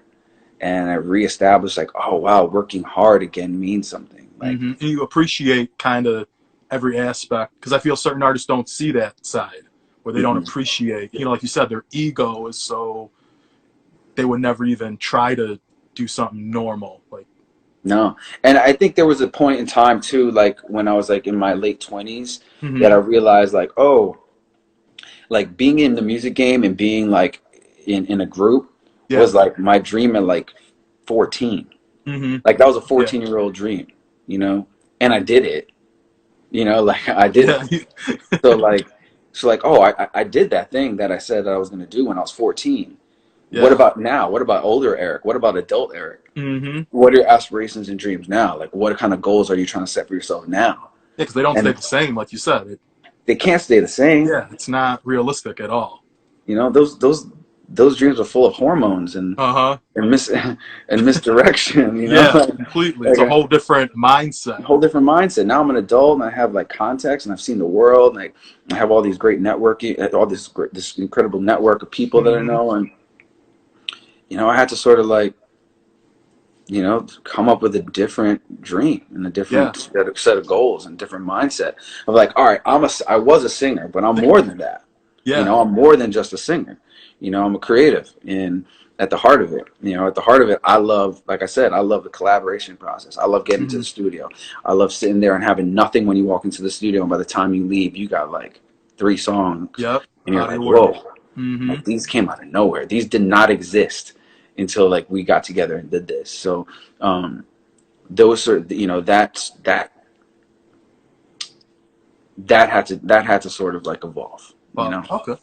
S1: And I reestablished like, oh wow, working hard again means something. Like
S2: Mm-hmm. And you appreciate kind of every aspect because I feel certain artists don't see that side where they don't
S1: mhm.
S2: appreciate, like you said, their ego is so they would never even try to do something normal. Like,
S1: No. And I think there was a point in time too, like when I was like in my late 20s that
S2: mm-hmm.
S1: I realized like, oh, like being in the music game and being like in a group
S2: Yeah.
S1: was like my dream at like 14.
S2: Mm-hmm.
S1: Like that was a
S2: Yeah.
S1: 14-year-old dream, you know? And I did it, you know, like I did
S2: Yeah.
S1: it. So like, oh, I did that thing that I said that I was going to do when I was 14. What
S2: Yeah.
S1: about now? What about older Eric? What about adult Eric?
S2: Mm-hmm.
S1: What are your aspirations and dreams now? Like, what kind of goals are you trying to set for yourself now?
S2: Yeah, because they don't stay
S1: And
S2: the same, like you said.
S1: they can't stay the same.
S2: Yeah, it's not realistic at all.
S1: You know, those dreams are full of hormones
S2: Uh-huh.
S1: and misdirection. You know,
S2: Yeah, completely. It's
S1: like
S2: a whole different mindset.
S1: a whole different mindset. Now I'm an adult and I have like contacts and I've seen the world and I have all these great networking, all this incredible network of people that I
S2: Mm-hmm.
S1: know, and you know, I had to sort of like, you know, come up with a different dream and a
S2: Yeah.
S1: different set of goals and different mindset of like, all right, I was a singer, but I'm more than that. You
S2: Yeah.
S1: know, I'm more than just a singer. You know, I'm a creative, and at the heart of it, I love, like I said, I love the collaboration process. I love getting to
S2: Mm-hmm.
S1: the studio. I love sitting there and having nothing when you walk into the studio, and by the time you leave, you got like 3 songs,
S2: Yep.
S1: and you're
S2: Body
S1: like,
S2: of work.
S1: whoa,
S2: Mm-hmm.
S1: like these came out of nowhere. These did not exist until like we got together and did this. So those are, you know, that had to sort of like evolve, you
S2: Well,
S1: know.
S2: okay.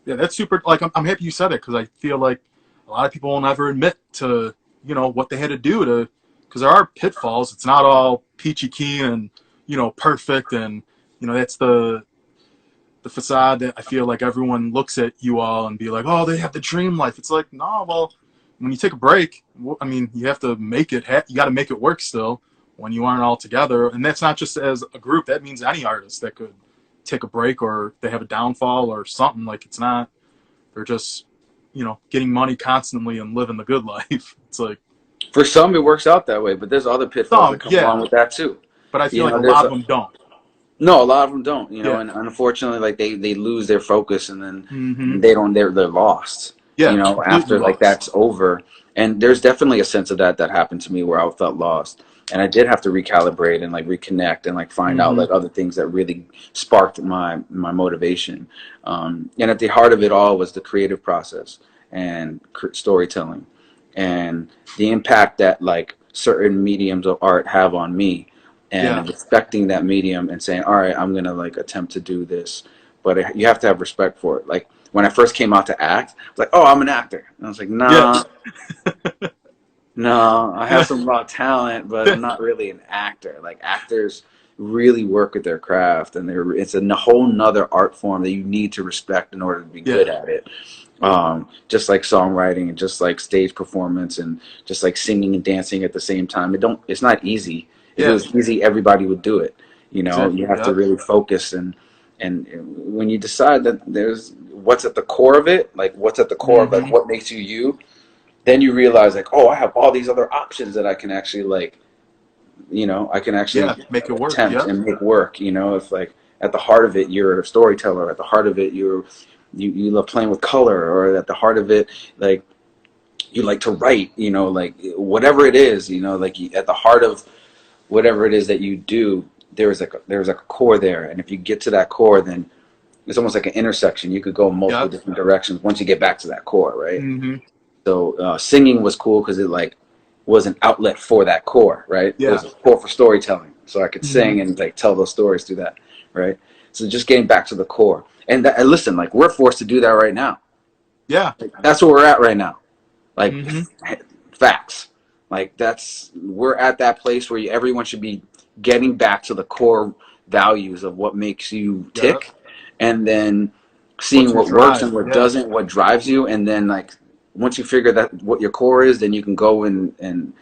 S2: Yeah, that's super. Like, I'm happy you said it because I feel like a lot of people won't ever admit to, what they had to do to, because there are pitfalls. It's not all peachy keen and, perfect. And, that's the facade that I feel like everyone looks at you all and be like, oh, they have the dream life. It's like, no, well, when you take a break, I mean, you have to make it, you got to make it work still. when you aren't all together. And that's not just as a group. That means any artist that could take a break or they have a downfall or something. Like, it's not, they're just, getting money constantly and living the good life. It's like,
S1: for some it works out that way, but there's other pitfalls that come along with that too.
S2: But I feel like a lot of them don't.
S1: No, a lot of them don't. And unfortunately, like they lose their focus, and then they're lost. After like that's over. And there's definitely a sense of that happened to me where I felt lost, and I did have to recalibrate and like reconnect and like find out like other things that really sparked my motivation. And at the heart of it all was the creative process and storytelling, and the impact that like certain mediums of art have on me, and respecting that medium and saying, all right, I'm gonna like attempt to do this, but you have to have respect for it. Like when I first came out to act, I was like, oh, I'm an actor, and I was like, nah. No, I have some raw talent, but I'm not really an actor. Like, actors really work at their craft, and it's a whole nother art form that you need to respect in order to be good at it. Just like songwriting, and just like stage performance, and just like singing and dancing at the same time. It's not easy. If it was easy, everybody would do it.
S2: Exactly.
S1: You have to really focus, and when you decide that there's what's at the core of it, like what's at the core of like what makes you you, then you realize like, oh, I have all these other options that I can actually like, I can actually
S2: make it work,
S1: attempt and make work. If like at the heart of it, you're a storyteller. At the heart of it, you love playing with color, or at the heart of it, like you like to write. Like whatever it is, like at the heart of whatever it is that you do, there's like a core there, and if you get to that core, then it's almost like an intersection. You could go in multiple different directions once you get back to that core, right? So singing was cool because it like was an outlet for that core, right? It was a core for storytelling, so I could sing and like tell those stories through that, right? So just getting back to the core, and listen, like we're forced to do that right now. Like, that's where we're at right now. Like facts. Like we're at that place where everyone should be getting back to the core values of what makes you tick, and then seeing what works and what doesn't, what drives you, and then like once you figure that what your core is, then you can go and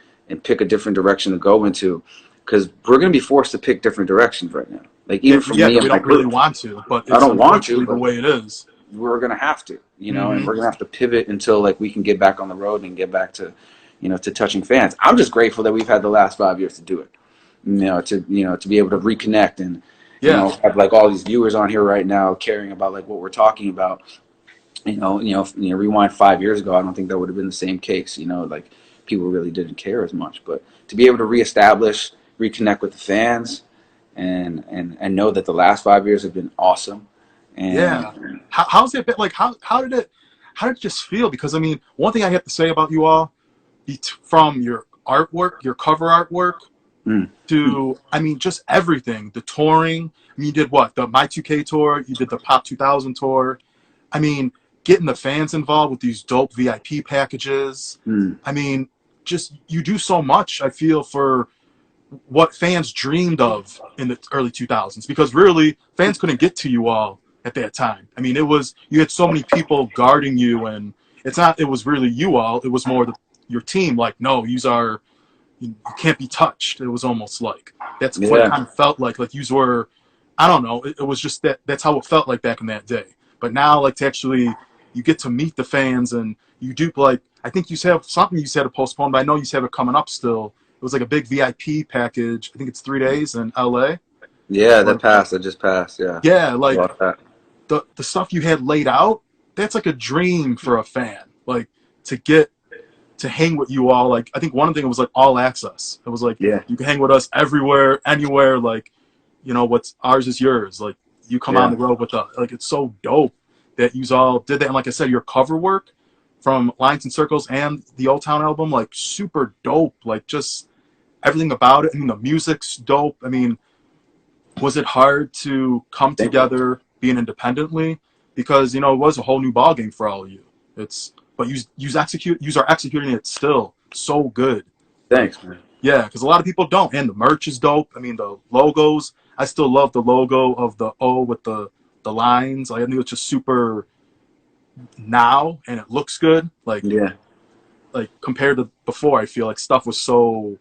S1: pick a different direction to go into, because we're going to be forced to pick different directions right now. Like even for me,
S2: we don't really want to, but
S1: I don't want to.
S2: The way it is,
S1: we're going to have to, and we're going to have to pivot until like we can get back on the road and get back to, to touching fans. I'm just grateful that we've had the last 5 years to do it. To be able to reconnect and have like all these viewers on here right now caring about like what we're talking about. Rewind 5 years ago, I don't think that would have been the same case. Like people really didn't care as much. But to be able to reestablish, reconnect with the fans, and know that the last 5 years have been awesome. And
S2: how's it been? Like how did it just feel? Because I mean, one thing I have to say about you all, from your artwork, your cover artwork, to I mean just everything, the touring. I mean, you did what? The My 2K tour. You did the Pop 2000 tour. I mean, getting the fans involved with these dope VIP packages. I mean, just you do so much, I feel, for what fans dreamed of in the early 2000s, because really fans couldn't get to you all at that time. I mean, you had so many people guarding you, and it was really you all, it was more your team, like, no, you can't be touched. It was almost like that's what it kind of felt like yous were, I don't know, it was just that's how it felt like back in that day. But now, like, to actually, you get to meet the fans, and you do, like, I think you have something you said to postpone, but I know you have it coming up still. It was like a big VIP package. I think it's 3 days in LA.
S1: Yeah, that just passed. Yeah.
S2: Yeah, like the stuff you had laid out, that's like a dream for a fan. Like to get to hang with you all. Like I think one thing was like all access. It was like you can hang with us everywhere, anywhere. Like what's ours is yours. Like you come on the road with us. Like it's so dope that you all did that. And like I said, your cover work from Lines and Circles and the OTown album, like super dope. Like just everything about it. I mean, the music's dope. I mean, was it hard to come together being independently? Because, it was a whole new ballgame for all of you. But you are executing it still so good.
S1: Thanks, man.
S2: Yeah, because a lot of people don't. And the merch is dope. I mean, the logos, I still love the logo of the O with the lines. Like, I think it's just super now, and it looks good. Like, like compared to before, I feel like stuff was so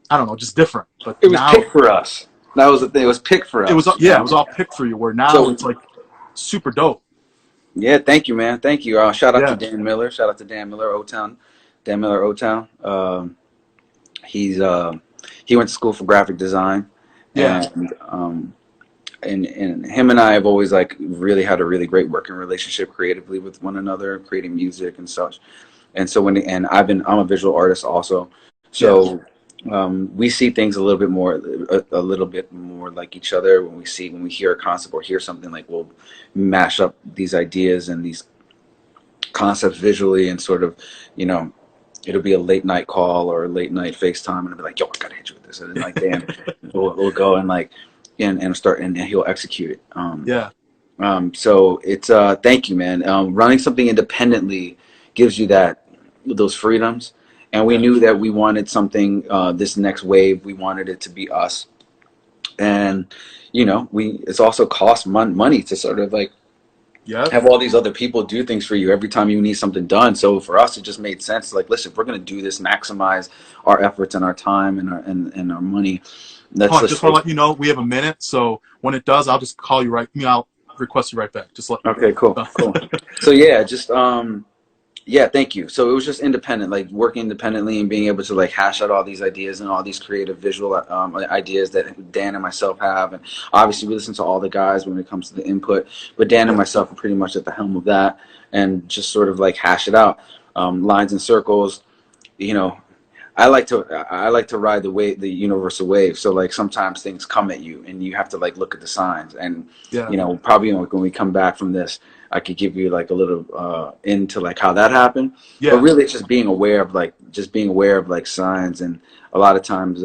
S2: I don't know, just different. But
S1: It was
S2: now
S1: picked for us. That was the thing. It was picked for us.
S2: it was,
S1: You
S2: yeah,
S1: know?
S2: it was all picked for you. Where now
S1: So
S2: it's like super dope.
S1: yeah, thank you, man. Thank you. Shout out to
S2: Yeah,
S1: Dan Miller. Shout out to Dan Miller, OTown. Dan Miller, OTown. He's he went to school for graphic design,
S2: yeah,
S1: and him and I have always like really had a really great working relationship creatively with one another, creating music and such. And so I'm a visual artist also,
S2: yeah.
S1: so we see things a little bit more like each other when we hear a concept or hear something, like we'll mash up these ideas and these concepts visually and sort of, you know, it'll be a late night call or a late night FaceTime, and I'll be like, yo, I gotta hit you with this, and then like, damn, we'll go and like and start, and he'll execute it.
S2: Yeah.
S1: So it's thank you, man. Running something independently gives you those freedoms, and we
S2: Yeah.
S1: knew that we wanted something. This next wave, we wanted it to be us, and you know, it's also cost money to sort of like
S2: Yep.
S1: have all these other people do things for you every time you need something done. So for us, it just made sense. Like, listen, if we're going to do this, maximize our efforts and our time and our money.
S2: Hold on,
S1: Let's
S2: just want to let you know we have a minute. So when it does, I'll just call you right. I'll request you right back. Just let.
S1: okay, cool. So yeah, just yeah, thank you. So it was just independent, like working independently and being able to like hash out all these ideas and all these creative visual ideas that Dan and myself have. And obviously we listen to all the guys when it comes to the input, but Dan and myself are pretty much at the helm of that, and just sort of like hash it out, lines and circles. You know, I like to ride the universal wave. So like sometimes things come at you and you have to like look at the signs. And
S2: Yeah.
S1: you know, probably when we come back from this, I could give you like a little into like how that happened.
S2: Yeah.
S1: But really, it's just being aware of like signs. And a lot of times,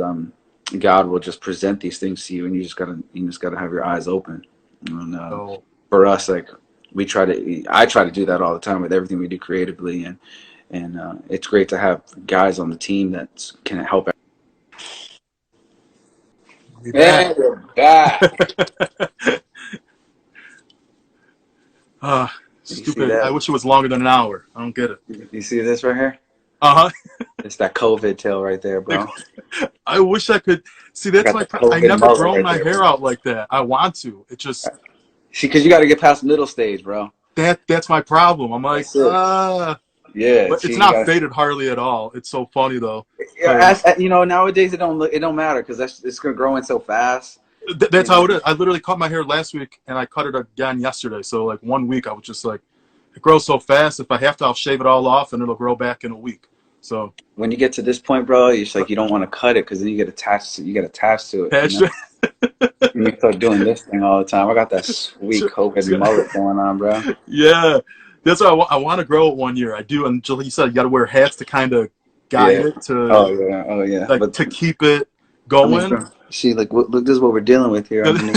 S1: God will just present these things to you, and you just gotta have your eyes open. And for us, like I try to do that all the time with everything we do creatively, and it's great to have guys on the team that can help. And we're back.
S2: Stupid. I wish it was longer than an hour. I don't get it.
S1: You see this right here?
S2: Uh-huh.
S1: It's that COVID tail right there, bro.
S2: I wish I could see. That's my. I never grown my hair out like that. I want to. It just.
S1: See, because you got to get past middle stage, bro.
S2: That's my problem. I'm like,
S1: yeah,
S2: but it's not faded hardly at all. It's so funny though.
S1: Yeah, you know, nowadays it don't matter because it's gonna grow in so fast.
S2: That's how it is. I literally cut my hair last week and I cut it again yesterday. So like 1 week, I was just like, it grows so fast. If I have to, I'll shave it all off and it'll grow back in a week. So
S1: when you get to this point, bro, it's like you don't want to cut it because then you get attached to it. You know? And you start doing this thing all the time. I got that sweet COVID mullet going on, bro.
S2: Yeah, that's why I want to grow it 1 year. I do, and like you said, you got to wear hats to kind of guide it to.
S1: Oh yeah.
S2: Like to keep it going.
S1: See, like look, this is what we're dealing with here. I mean,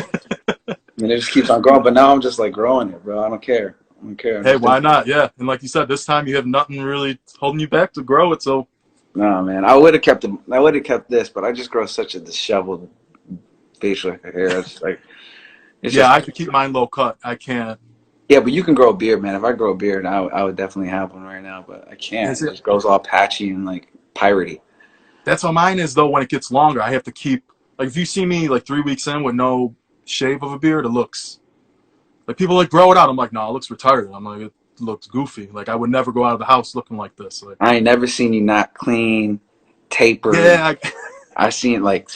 S1: it just keeps on growing. But now I'm just like growing it, bro. I don't care.
S2: Hey, why not? Yeah, and like you said, this time you have nothing really holding you back to grow it. So.
S1: No, man, I would have kept this, but I just grow such a disheveled facial hair. It's like,
S2: I could keep mine low cut. I can't.
S1: Yeah, but you can grow a beard, man. If I grow a beard, I would definitely have one right now, but I can't. It just grows all patchy and like piratey.
S2: That's how mine is though. When it gets longer, I have to keep. Like if you see me like 3 weeks in with no shave of a beard, it looks like people like grow it out. I'm like, no, it looks retarded. I'm like, it looks goofy. Like I would never go out of the house looking like this. Like
S1: I ain't never seen you not clean, tapered.
S2: Yeah,
S1: I seen like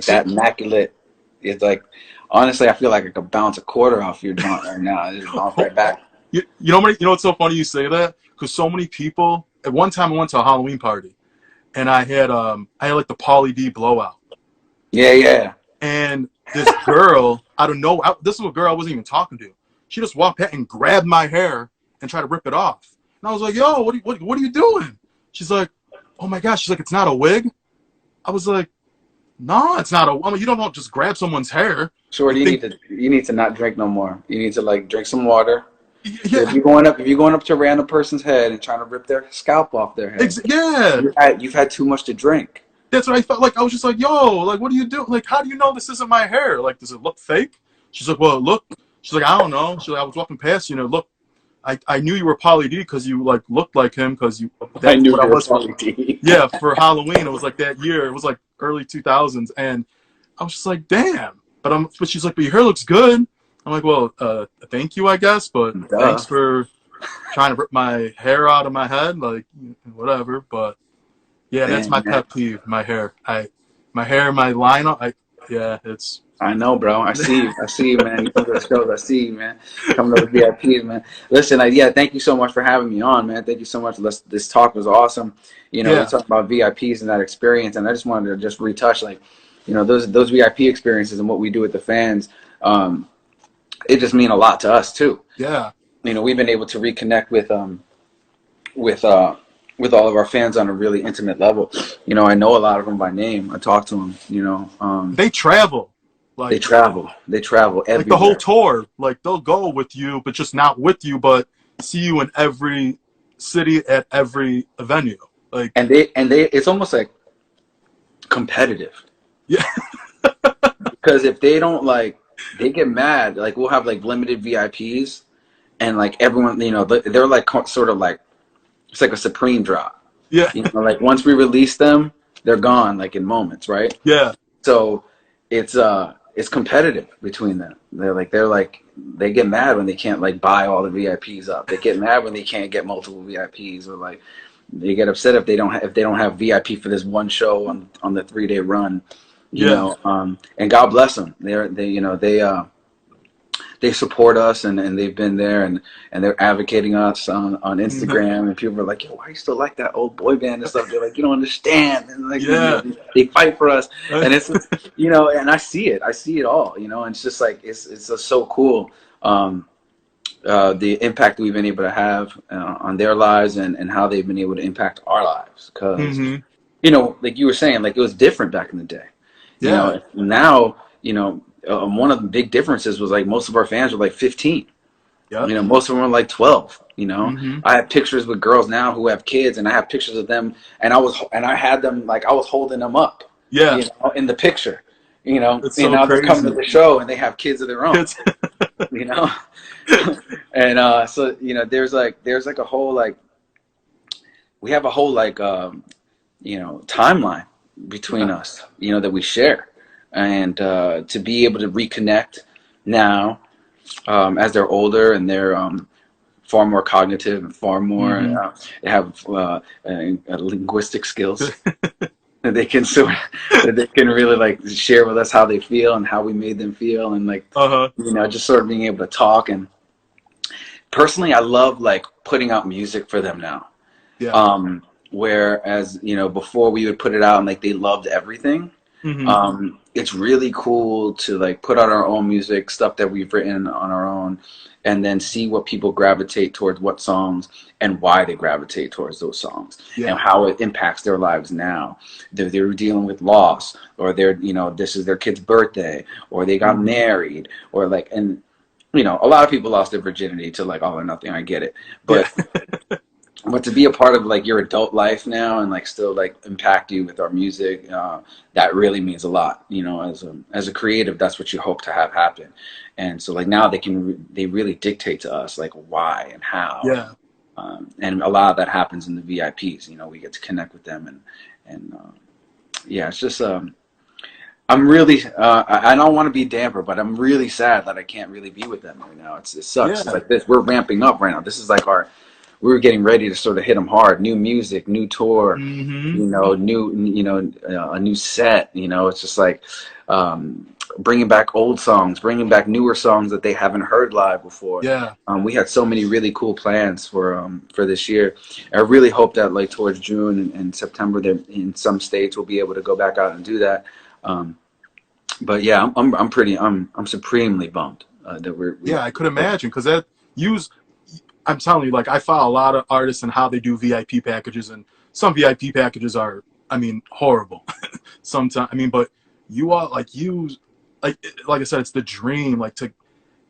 S1: that immaculate. It's like honestly, I feel like I could bounce a quarter off your joint right now. I just bounce right back.
S2: You know what's so funny you say that? Because so many people. At one time, I went to a Halloween party, and I had like the Pauly D blowout.
S1: Yeah.
S2: And this girl, I don't know. This is a girl I wasn't even talking to. She just walked past and grabbed my hair and tried to rip it off. And I was like, "Yo, what are you doing?" She's like, "Oh my gosh." She's like, "It's not a wig." I was like, "No, it's not a. I mean, you don't just grab someone's hair."
S1: Shorty, you need to not drink no more. You need to like drink some water.
S2: Yeah.
S1: If you're going up to a random person's head and trying to rip their scalp off their head, you've had too much to drink.
S2: That's what I felt like. I was just like, yo, like, what do you do? Like, how do you know this isn't my hair? Like, does it look fake? She's like, well, look. She's like, I don't know. She's like, I was walking past you and it looked I knew you were Pauly D because you like looked like him because you.
S1: I
S2: That's
S1: knew
S2: what I
S1: you were
S2: was for.
S1: Pauly D.
S2: Yeah, for Halloween. It was like that year. It was like early 2000s, and I was just like, damn. But she's like, but your hair looks good. I'm like, well, thank you, I guess, but
S1: Duh.
S2: thanks for trying to rip my hair out of my head, like whatever. But yeah, that's my
S1: Dang, man.
S2: pet peeve. My hair. My hair, my lineup. Yeah, it's.
S1: I know, bro. I see you. I see you, man. You come to the shows. I see you, man. Coming to the VIPs, man. Listen, yeah, thank you so much for having me on, man. Thank you so much. This talk was awesome. You know, we
S2: Yeah.
S1: talked about VIPs and that experience, and I just wanted to just retouch, like, you know, those VIP experiences and what we do with the fans. It just mean a lot to us too.
S2: Yeah.
S1: You know, we've been able to reconnect with uh with all of our fans on a really intimate level. You know, I know a lot of them by name. I talk to them. You know,
S2: They travel.
S1: they
S2: Like
S1: travel. They travel
S2: like the whole
S1: everywhere.
S2: tour. Like they'll go with you, but just not with you, but see you in every city at every venue. Like
S1: And they it's almost like competitive,
S2: yeah,
S1: because if they don't, like, they get mad. Like, we'll have like limited VIPs, and like everyone, you know, they're like sort of like, it's like a supreme drop.
S2: yeah,
S1: You know, like once we release them, they're gone like in moments, right?
S2: yeah.
S1: So it's competitive between them. They're like they get mad when they can't like buy all the VIPs up. They get mad when they can't get multiple VIPs, or like they get upset if they don't have VIP for this one show on the 3-day run. You
S2: Yeah.
S1: know, and God bless them. They support us, and they've been there, and they're advocating us on
S2: Mhm.
S1: Instagram, and people are like, yo, why you still like that old boy band and stuff? They're like, you don't understand, and like, you know,
S2: Yeah.
S1: they fight for us, and it's, you know, and I see it all, you know, and it's just like it's just so cool, the impact we've been able to have on their lives, and how they've been able to impact our lives, because,
S2: Mhm.
S1: you know, like you were saying, like it was different back in the day. You
S2: Yeah.
S1: know, now, you know, one of the big differences was like most of our fans were like 15.
S2: Yep.
S1: You know, most of them were like 12. You know,
S2: Mhm.
S1: I have pictures with girls now who have kids, and I have pictures of them, and I had them, like, I was holding them up,
S2: Yeah.
S1: you know, in the picture. You know,
S2: It's
S1: and
S2: so
S1: now they're coming to
S2: crazy.
S1: the show and they have kids of their own.
S2: It's
S1: You know, and so, you know, there's like a whole, like, we have a whole, like, you know, timeline between
S2: yeah.
S1: us, you know, that we share, and to be able to reconnect now, as they're older, and they're far more cognitive, and far more
S2: Mhm.
S1: they have linguistic skills that they can sort of, that they can really like share with us how they feel and how we made them feel, and like,
S2: Uh-huh.
S1: you know, just sort of being able to talk. And personally, I love like putting out music for them now.
S2: Yeah.
S1: Whereas, you know, before we would put it out and like they loved everything.
S2: Mhm.
S1: It's really cool to like put out our own music, stuff that we've written on our own, and then see what people gravitate towards, what songs, and why they gravitate towards those songs, and
S2: Yeah.
S1: how it impacts their lives now. They're dealing with loss, or they're, you know, this is their kid's birthday, or they got
S2: Mhm.
S1: married, or like, and, you know, a lot of people lost their virginity to like All or Nothing. I get it,
S2: Yeah.
S1: but to be a part of like your adult life now, and like still like impact you with our music, that really means a lot. You know, as a creative, that's what you hope to have happen. And so like now they really dictate to us like why and how,
S2: Yeah.
S1: and a lot of that happens in the VIPs. You know, we get to connect with them, and yeah, it's just, I'm really, I don't want to be damper, but I'm really sad that I can't really be with them right now. It sucks. It's
S2: Yeah.
S1: like this. We're ramping up right now. This is like we were getting ready to sort of hit them hard. New music, new tour,
S2: Mhm.
S1: you know, a new set. You know, it's just like, bringing back old songs, bringing back newer songs that they haven't heard live before.
S2: Yeah.
S1: We had so many really cool plans for this year. I really hope that like towards June and September, that in some states we'll be able to go back out and do that. Um, but yeah, I'm supremely bummed that we.
S2: Yeah, I could imagine because that use. I'm telling you, like I follow a lot of artists and how they do VIP packages, and some VIP packages are, I mean, horrible. Sometimes, I mean, but you are like like I said, it's the dream. Like to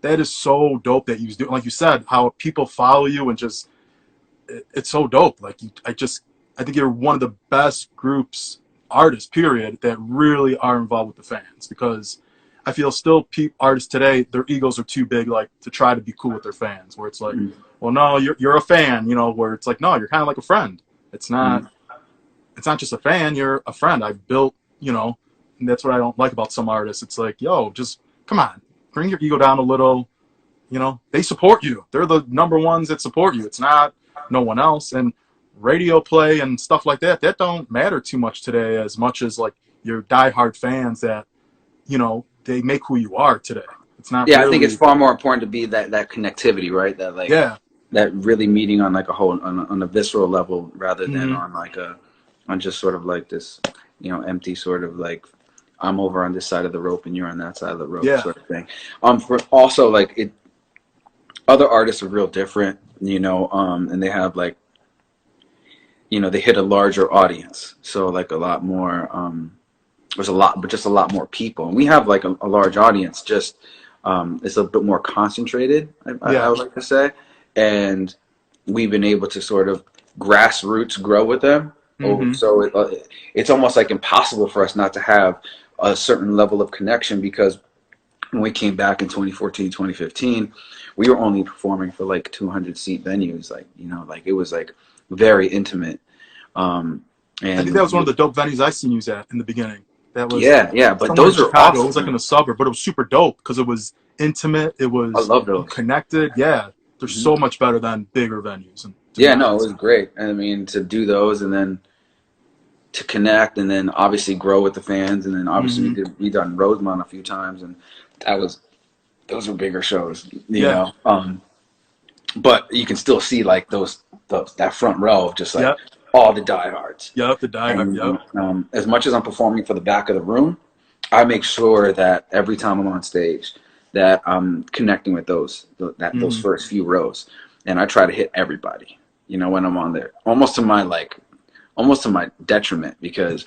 S2: that is so dope that you do. Like you said, how people follow you and just it's so dope. Like I think you're one of the best groups, artists, period, that really are involved with the fans because I feel still artists today, their egos are too big, like to try to be cool with their fans. Where it's like, well, no, you're a fan, you know. Where it's like, no, you're kind of like a friend. It's not just a fan. You're a friend. I've built, you know, and that's what I don't like about some artists. It's like, yo, just come on, bring your ego down a little. You know, they support you. They're the number ones that support you. It's not no one else. And radio play and stuff like that, that don't matter too much today as much as like your diehard fans that, you know, they make who you are today. It's not
S1: Yeah,
S2: really...
S1: I think it's far more important to be that connectivity, right? That like that really meeting on like a whole on a visceral level rather than on like on just sort of like this, you know, empty sort of like I'm over on this side of the rope and you're on that side of the rope sort of thing. For also like it, other artists are real different, you know, and they have like, you know, they hit a larger audience, so like a lot more. There's just a lot more people, and we have like a large audience. Just it's a bit more concentrated, I would like to say, and we've been able to sort of grassroots grow with them. So it's almost like impossible for us not to have a certain level of connection, because when we came back in 2014, 2015, we were only performing for like 200-seat venues, like, you know, like it was like very intimate. And
S2: I think that was one of the dope venues I seen you at in the beginning. That was
S1: but those are
S2: Chicago.
S1: awesome.
S2: It was like in the suburb, but it was super dope because it was intimate. It was,
S1: I love those.
S2: Connected. Yeah, they're so much better than bigger venues. And
S1: no, it was great. I mean, to do those and then to connect and then obviously grow with the fans, and then obviously we done Rosemont a few times, and those were bigger shows, you know. But you can still see like that front row of just like all the diehards.
S2: The diehards.
S1: As much as I'm performing for the back of the room, I make sure that every time I'm on stage that I'm connecting with those first few rows, and I try to hit everybody, you know, when I'm on there, almost to my detriment, because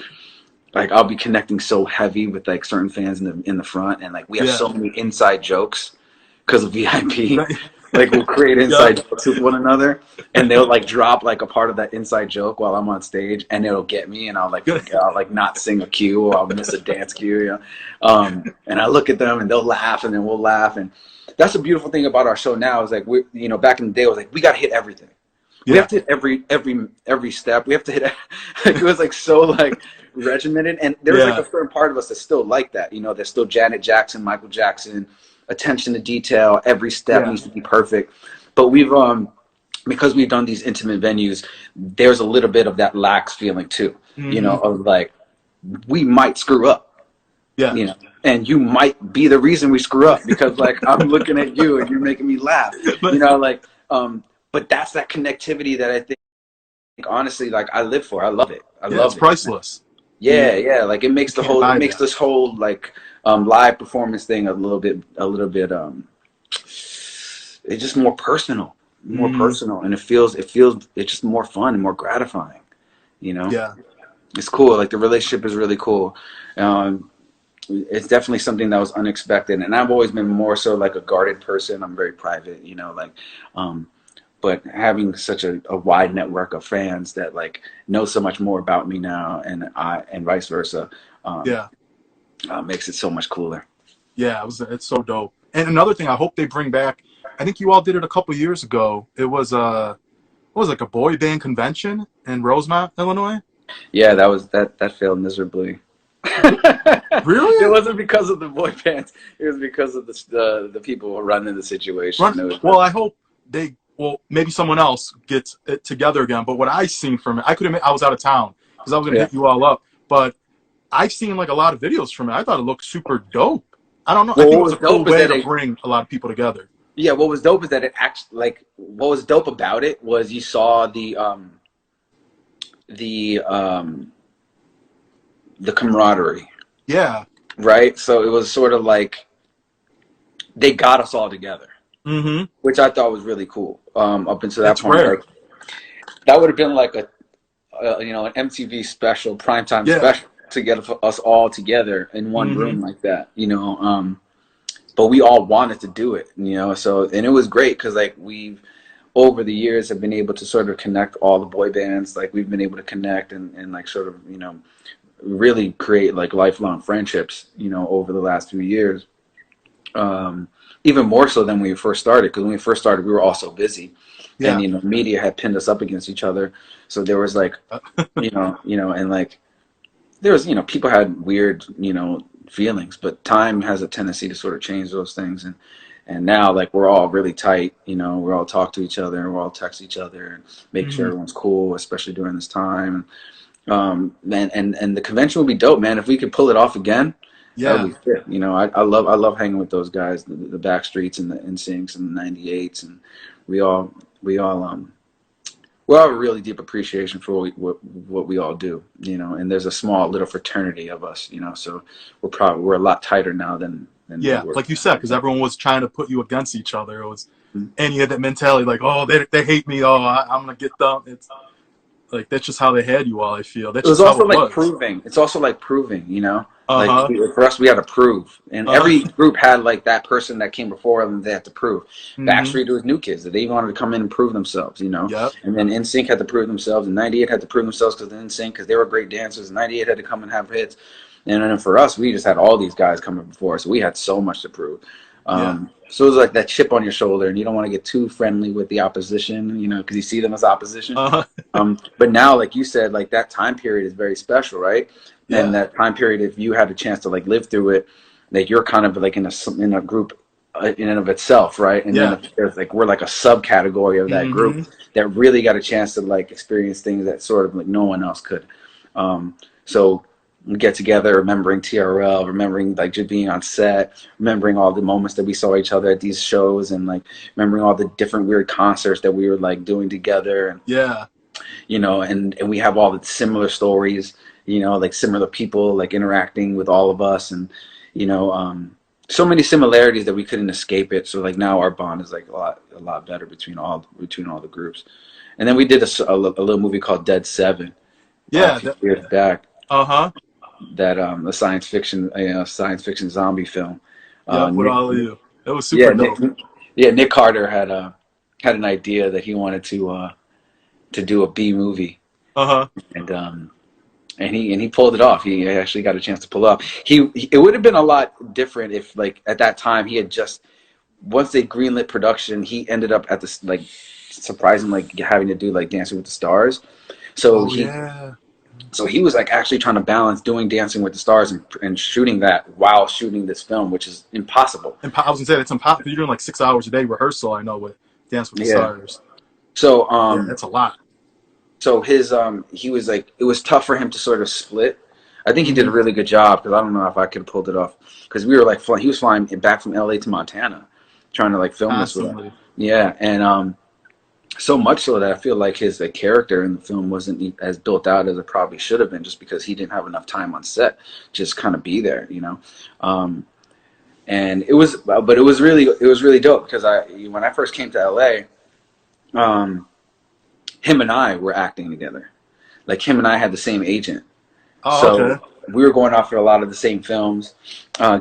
S1: like I'll be connecting so heavy with like certain fans in the front, and like we have so many inside jokes because of VIP. Like we'll create inside jokes with one another, and they'll like drop like a part of that inside joke while I'm on stage, and it'll get me, and I'll like not sing a cue, or I'll miss a dance cue, you know? And I look at them, and they'll laugh, and then we'll laugh, and that's the beautiful thing about our show now is like you know, back in the day it was like we gotta hit everything. We have to hit every step. We have to hit. Like, it was like so like regimented, and there's like a certain part of us that's still like that. You know, there's still Janet Jackson, Michael Jackson, attention to detail. Every step needs to be perfect. But we've because we've done these intimate venues, there's a little bit of that lax feeling too. You know, of like we might screw up. You know, and you might be the reason we screw up, because like I'm looking at you and you're making me laugh. You know, like but that's that connectivity that I think honestly, like I live for. I love it. I love it.
S2: It's priceless.
S1: Yeah. Like it makes this whole like live performance thing a little bit it's just more personal, and it's just more fun and more gratifying, you know. It's cool. Like the relationship is really cool. It's definitely something that was unexpected, and I've always been more so like a guarded person. I'm very private, you know, like but having such a wide network of fans that like know so much more about me now, and vice versa, makes it so much cooler.
S2: It's so dope. And another thing I hope they bring back, I think you all did it a couple years ago. It was like a boy band convention in Rosemont, Illinois.
S1: Yeah, that failed miserably.
S2: Really?
S1: It wasn't because of the boy bands. It was because of the people who were running the situation.
S2: Well, I hope maybe someone else gets it together again. But what I seen from it, I could admit I was out of town because I was gonna hit you all up. But I've seen like a lot of videos from it. I thought it looked super dope. I don't know. I think it was a cool way to bring a lot of people together.
S1: Yeah, what was dope is that it actually, like, what was dope about it was you saw the camaraderie. Yeah. Right? So it was sort of like they got us all together. Mm-hmm. Which I thought was really cool. Up until that point. Like, that would have been like an MTV special, primetime special to get us all together in one room like that, you know. But we all wanted to do it, you know. So, and it was great because like we've over the years have been able to sort of connect all the boy bands. Like we've been able to connect and like sort of, you know, really create like lifelong friendships, over the last few years. Even more so than when we first started, because when we first started, we were all so busy, and
S2: Yeah.
S1: media had pinned us up against each other. So there was like, and like there was, people had weird, feelings, but time has a tendency to sort of change those things, and now like we're all really tight, we're all talk to each other, and we're all text each other and make sure everyone's cool, especially during this time. And the convention would be dope, man. If we could pull it off again, that
S2: Yeah.
S1: would be fit. I love hanging with those guys, the Backstreets and the NSYNCs and the 98s, and we all we all have a really deep appreciation for what we all do, and there's a small little fraternity of us, so we're a lot tighter now than we
S2: Yeah,
S1: were.
S2: like you said, because everyone was trying to put you against each other. It was, and you had that mentality like, oh, they hate me. Oh, I'm gonna get them. It's like that's just how they had you all. I feel
S1: It
S2: that's
S1: was
S2: just how
S1: also
S2: it
S1: like
S2: was.
S1: proving. It's also like proving,
S2: Uh
S1: like
S2: huh.
S1: for us, we had to prove, and
S2: Uh
S1: every
S2: huh.
S1: group had like that person that came before them. They had to prove.
S2: Mm-hmm.
S1: Backstreet was new kids that they wanted to come in and prove themselves,
S2: Yep.
S1: and then NSYNC had to prove themselves, and 98 had to prove themselves because NSYNC, because they were great dancers. 98 had to come and have hits, and then for us, we just had all these guys coming before us, so we had so much to prove.
S2: Yeah.
S1: So it was like that chip on your shoulder, and you don't want to get too friendly with the opposition, because you see them as opposition.
S2: Uh huh.
S1: But now, like you said, like that time period is very special, right? And
S2: Yeah.
S1: that time period, if you had a chance to like live through it, like you're kind of like in a group in and of itself, right? And then
S2: Yeah.
S1: if there's like we're like a subcategory of that
S2: Mm-hmm.
S1: group that really got a chance to like experience things that sort of like no one else could. So we get together, remembering TRL, remembering like just being on set, remembering all the moments that we saw each other at these shows, and like remembering all the different weird concerts that we were like doing together, and
S2: Yeah.
S1: and we have all the similar stories, like similar people like interacting with all of us, and you know, so many similarities that we couldn't escape it. So like now our bond is like a lot better between all the groups. And then we did a little movie called Dead Seven a
S2: Yeah.
S1: few years back.
S2: Uh huh.
S1: That a science fiction zombie film.
S2: Yep. With
S1: Nick,
S2: all of you, it was
S1: yeah,
S2: super
S1: Nick,
S2: dope.
S1: yeah, Nick Carter had an idea that he wanted to do a B movie,
S2: Uh huh.
S1: and he pulled it off. He actually got a chance to pull it off. It would have been a lot different if like at that time he had just once they greenlit production, he ended up at this like surprising like having to do like Dancing with the Stars. So
S2: Oh
S1: he
S2: yeah.
S1: so he was like actually trying to balance doing Dancing with the Stars and shooting that while shooting this film, which is impossible.
S2: And I was gonna say it's impossible. You're doing like 6 hours a day rehearsal. I know with Dance with the
S1: Yeah.
S2: Stars.
S1: So
S2: Yeah, that's a lot.
S1: his he was like it was tough for him to sort of split. I think he did a
S2: Mm-hmm.
S1: really good job because I don't know if I could have pulled it off because we were like he was flying back from LA to Montana trying to like film this with us.
S2: Constantly.
S1: Yeah, and so much so that I feel like his character in the film wasn't as built out as it probably should have been, just because he didn't have enough time on set, just kind of be there. And but it was really dope because when I first came to LA, him and I were acting together. Like him and I had the same agent,
S2: Oh,
S1: so
S2: okay.
S1: we were going off for a lot of the same films,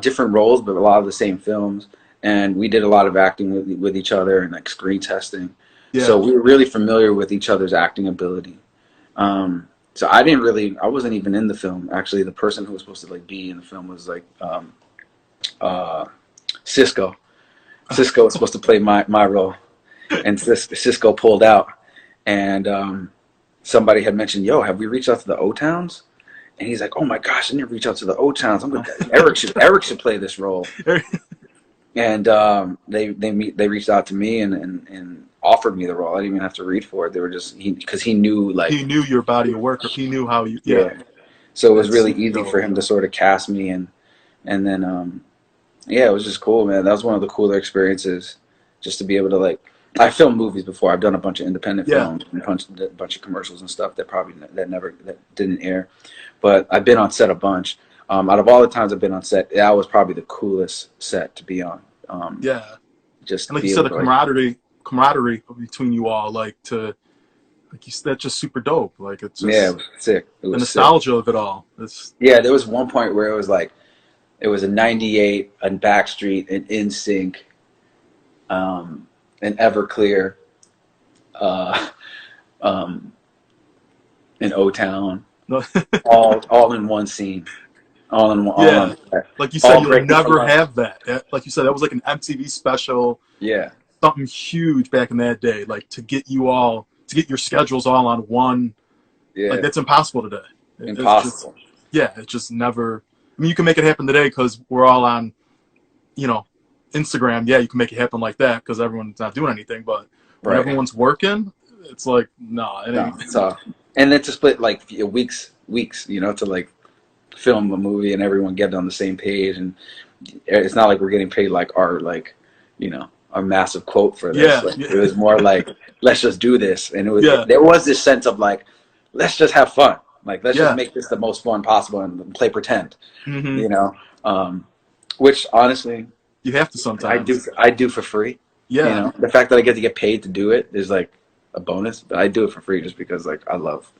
S1: different roles, but a lot of the same films. And we did a lot of acting with each other and like screen testing. So
S2: Yeah.
S1: we were really familiar with each other's acting ability. So I wasn't even in the film. Actually, the person who was supposed to like be in the film was like uh, Cisco. Cisco was supposed to play my role, and Cisco pulled out. And somebody had mentioned, "Yo, have we reached out to the O-Towns?" And he's like, "Oh my gosh, I didn't reach out to the O-Towns. Eric should play this role." And they reached out to me and offered me the role. I didn't even have to read for it. They were just because he knew like
S2: He knew your body of work. He knew how you. Yeah,
S1: yeah. So it was
S2: that's
S1: really
S2: super
S1: easy
S2: dope.
S1: for him to sort of cast me, and then yeah, it was just cool, man. That was one of the cooler experiences, just to be able to like. I filmed movies before. I've done a bunch of independent
S2: Yeah.
S1: films and a bunch of commercials and stuff that didn't air, but I've been on set a bunch. Out of all the times I've been on set, that was probably the coolest set to be on.
S2: Yeah.
S1: Just
S2: And
S1: to
S2: like you
S1: be
S2: said,
S1: able
S2: the
S1: to like,
S2: camaraderie between you all, like you said, that's just super dope. Like it's
S1: yeah, it
S2: just
S1: was sick. It
S2: the
S1: was sick.
S2: nostalgia of it all. It's
S1: Yeah, there was one point where it was like it was a 98, a Backstreet, an NSYNC, an Everclear, uh, um, an OTown.
S2: No.
S1: all in one scene, all
S2: Yeah,
S1: on,
S2: like you said,
S1: all
S2: you'll
S1: breaking for
S2: never
S1: love.
S2: have that. Like you said, that was like an MTV special,
S1: Yeah,
S2: something huge back in that day. Like to get your schedules all on one, like
S1: yeah,
S2: that's impossible today. It's just,
S1: impossible.
S2: yeah, it's just never. I mean, you can make it happen today because we're all on, you know, Instagram. Yeah, you can make it happen like that because everyone's not doing anything. But when
S1: Right.
S2: everyone's working, it's like, no, it
S1: No,
S2: ain't.
S1: so and then to split like weeks, to like film a movie and everyone get on the same page, and it's not like we're getting paid like our massive quote for this.
S2: Yeah,
S1: Like
S2: yeah,
S1: it was more like let's just do this, and
S2: yeah,
S1: there was this sense of like let's just have fun, like let's just
S2: yeah.
S1: make this the most fun possible and play pretend,
S2: Hmm.
S1: you know, which honestly
S2: You have to sometimes.
S1: I do for free.
S2: Yeah,
S1: The fact that I get to get paid to do it is like a bonus, but I do it for free just because like I love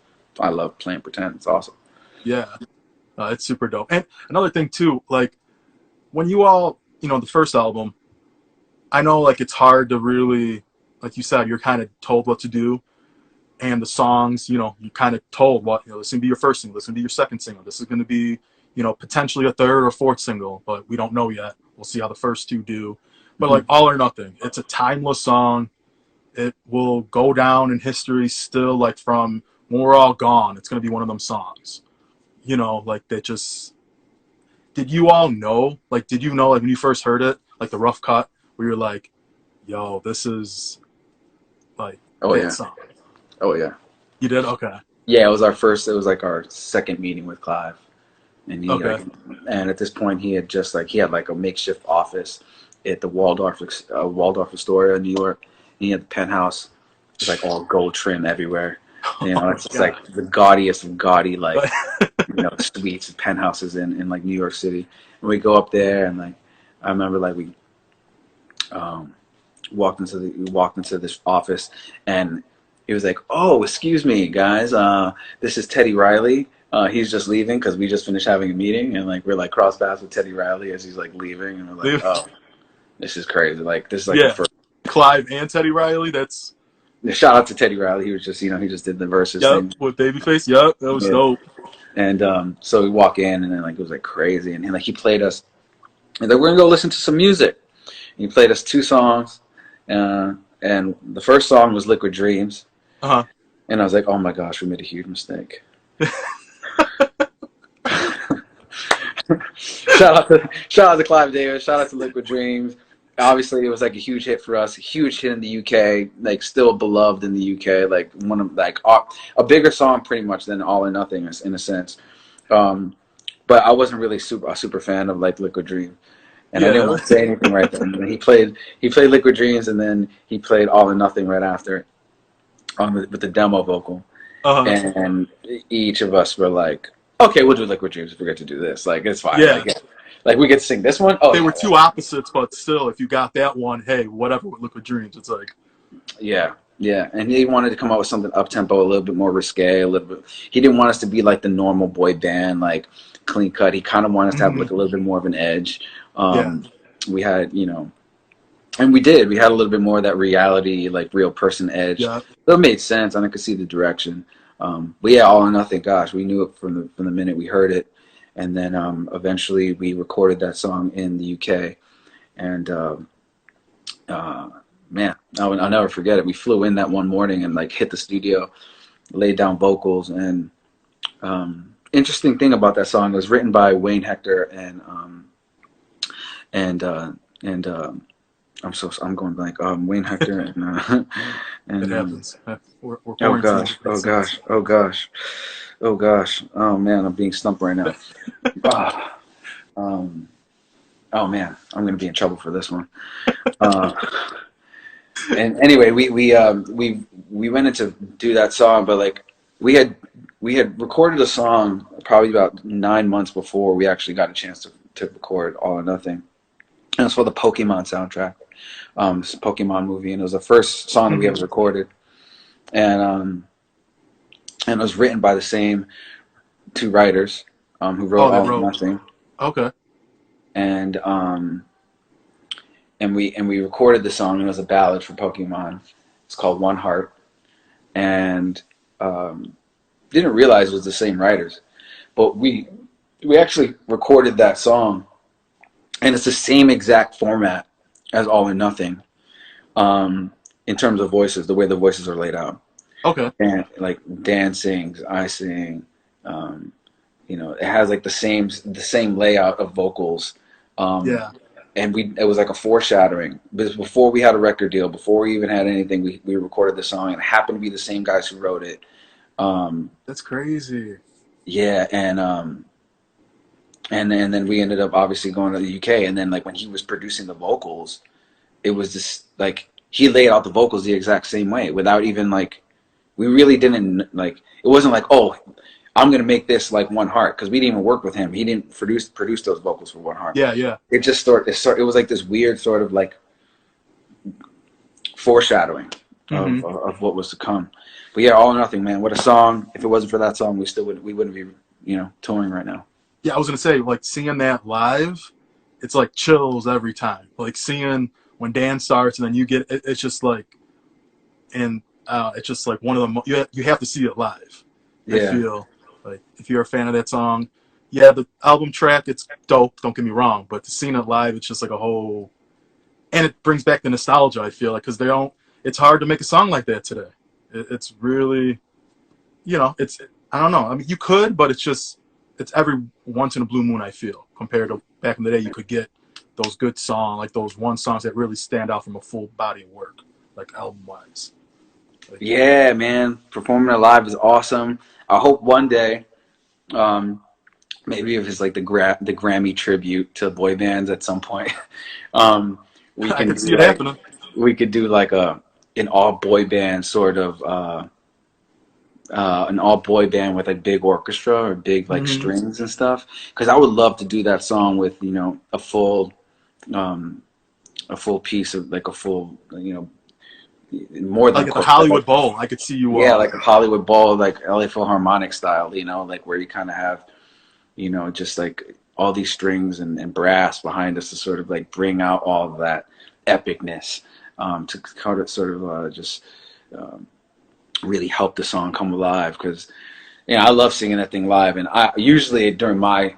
S1: playing pretend. It's awesome.
S2: yeah. It's super dope. And another thing too, like when you all, the first album, I know like it's hard to really, like you said, you're kind of told what to do, and the songs, you kind of told what, this is gonna be your first single, this is gonna be your second single, this is gonna be, potentially a third or fourth single, but we don't know yet. We'll see how the first two do. But like
S1: Hmm.
S2: All or Nothing, it's a timeless song. It will go down in history still, like from when we're all gone. It's gonna be one of them songs. Like that just did you all know? Like, did you know, like, when you first heard it, like the rough cut, where you're like, yo, this is like
S1: Oh
S2: that
S1: yeah,
S2: song?
S1: oh yeah,
S2: You did? Okay.
S1: yeah. It was our first. It was like our second meeting with Clive, and
S2: Okay.
S1: and at this point he had like a makeshift office at the Waldorf Astoria in New York. And he had the penthouse, it's like all gold trim everywhere.
S2: Oh my
S1: It's just
S2: God.
S1: like the gaudiest of gaudy like suites and penthouses in like New York City. And we go up there and like I remember like we um, we walked into this office and he was like, "Oh, excuse me, guys. This is Teddy Riley. He's just leaving because we just finished having a meeting and like we're like cross paths with Teddy Riley as he's like leaving and we're like, oh, this is crazy. Like this is like the
S2: Yeah.
S1: first."
S2: Clive and Teddy Riley. That's
S1: Shout out to Teddy Riley. He was just he just did the verses
S2: yep
S1: thing.
S2: with Babyface. Yep, that was
S1: Yeah.
S2: dope.
S1: And so we walk in and then like it was like crazy and like he played us and then we're gonna go listen to some music. He played us two songs, and the first song was Liquid Dreams.
S2: Uh
S1: And I was like, oh my gosh, we made a huge mistake. Shout out to Clive Davis. Shout out to Liquid Dreams. Obviously, it was like a huge hit for us. A huge hit in the UK. Like still beloved in the UK. Like one of like a bigger song pretty much than All or Nothing in a sense. Um, but I wasn't really a super fan of like Liquid Dreams. And I didn't
S2: huh.
S1: want to say anything right then. And he played Liquid Dreams, and then he played All or Nothing right after it with the demo vocal.
S2: Uh huh.
S1: And each of us were like, okay, we'll do Liquid Dreams if we get to do this. Like it's fine.
S2: Yeah.
S1: Like we get to sing this one. Oh
S2: They were
S1: yeah,
S2: two opposites, but still, if you got that one, hey, whatever with Liquid Dreams, it's like,
S1: yeah, yeah. And he wanted to come out with something up tempo, a little bit more risque, a little bit. He didn't want us to be like the normal boy band, like clean cut. He kind of wanted us to have
S2: mhm.
S1: like a little bit more of an edge.
S2: Yeah,
S1: We had, and we did. We had a little bit more of that reality, like real person edge.
S2: yeah.
S1: That made sense, and I could see the direction. But yeah, All or Nothing. Gosh, we knew it from the minute we heard it, and then eventually we recorded that song in the UK. And uh, man, I'll never forget it. We flew in that one morning and like hit the studio, laid down vocals, and interesting thing about that song, it was written by Wayne Hector and and I'm going blank. Wayne Hector
S2: It
S1: and
S2: happens. We're
S1: oh
S2: quarantined.
S1: gosh, oh gosh, oh gosh, oh gosh, oh man, I'm being stumped right now. Ah, um, oh man, I'm gonna be in trouble for this one. Uh, and anyway, we went in to do that song, but like we had recorded a song probably about 9 months before we actually got a chance to record All or Nothing. And it was for the Pokemon soundtrack, this Pokemon movie, and it was the first song that we ever recorded, and it was written by the same two writers who wrote
S2: Oh, they
S1: All or
S2: wrote.
S1: Nothing,
S2: Okay.
S1: and we recorded the song. And it was a ballad for Pokemon. It's called One Heart, and didn't realize it was the same writers, but we actually recorded that song, and it's the same exact format as All or Nothing, in terms of voices, the way the voices are laid out.
S2: Okay.
S1: And like Dan sings, I sing. You know, it has like the same layout of vocals.
S2: Yeah.
S1: And it was like a foreshadowing. But before we had a record deal, before we even had anything, we recorded the song, and it happened to be the same guys who wrote it.
S2: That's crazy.
S1: Yeah, and then we ended up obviously going to the UK, and then like when he was producing the vocals, it was just like he laid out the vocals the exact same way without even like, we really didn't like, it wasn't like, oh, I'm gonna make this like One Heart, because we didn't even work with him. He didn't produce those vocals for One Heart.
S2: Yeah, yeah.
S1: It just it was like this weird sort of like foreshadowing of what was to come. But yeah, All or Nothing, man. What a song! If it wasn't for that song, we wouldn't be, you know, touring right now.
S2: Yeah, I was gonna say, like, seeing that live, it's like chills every time. Like seeing when Dan starts and then you get it, it's just like, and it's just like one of the you have to see it live.
S1: Yeah.
S2: I feel like if you're a fan of that song, yeah, the album track, it's dope. Don't get me wrong, but to seeing it live, it's just like a whole, and it brings back the nostalgia. I feel like, because they don't. It's hard to make a song like that today. It's really, you know, I don't know. I mean, you could, but it's every once in a blue moon, I feel, compared to back in the day. You could get those good songs, like those one songs that really stand out from a full body of work, like album-wise. Like,
S1: yeah, man. Performing it live is awesome. I hope one day, maybe if it's like the Grammy tribute to boy bands at some point, we
S2: I
S1: can
S2: could see it happening.
S1: We could do like an all boy band sort of, an all boy band with a big orchestra or big like strings and stuff. Because I would love to do that song with, you know, a full piece of like a full, you know, more than
S2: Like at the Hollywood Bowl, I could see you.
S1: Yeah, like a Hollywood Bowl, like LA Philharmonic style, you know, like where you kind of have, you know, just like all these strings and brass behind us to sort of like bring out all of that epicness, to kind of sort of just really help the song come alive. Because, you know, I love singing that thing live, and I usually during my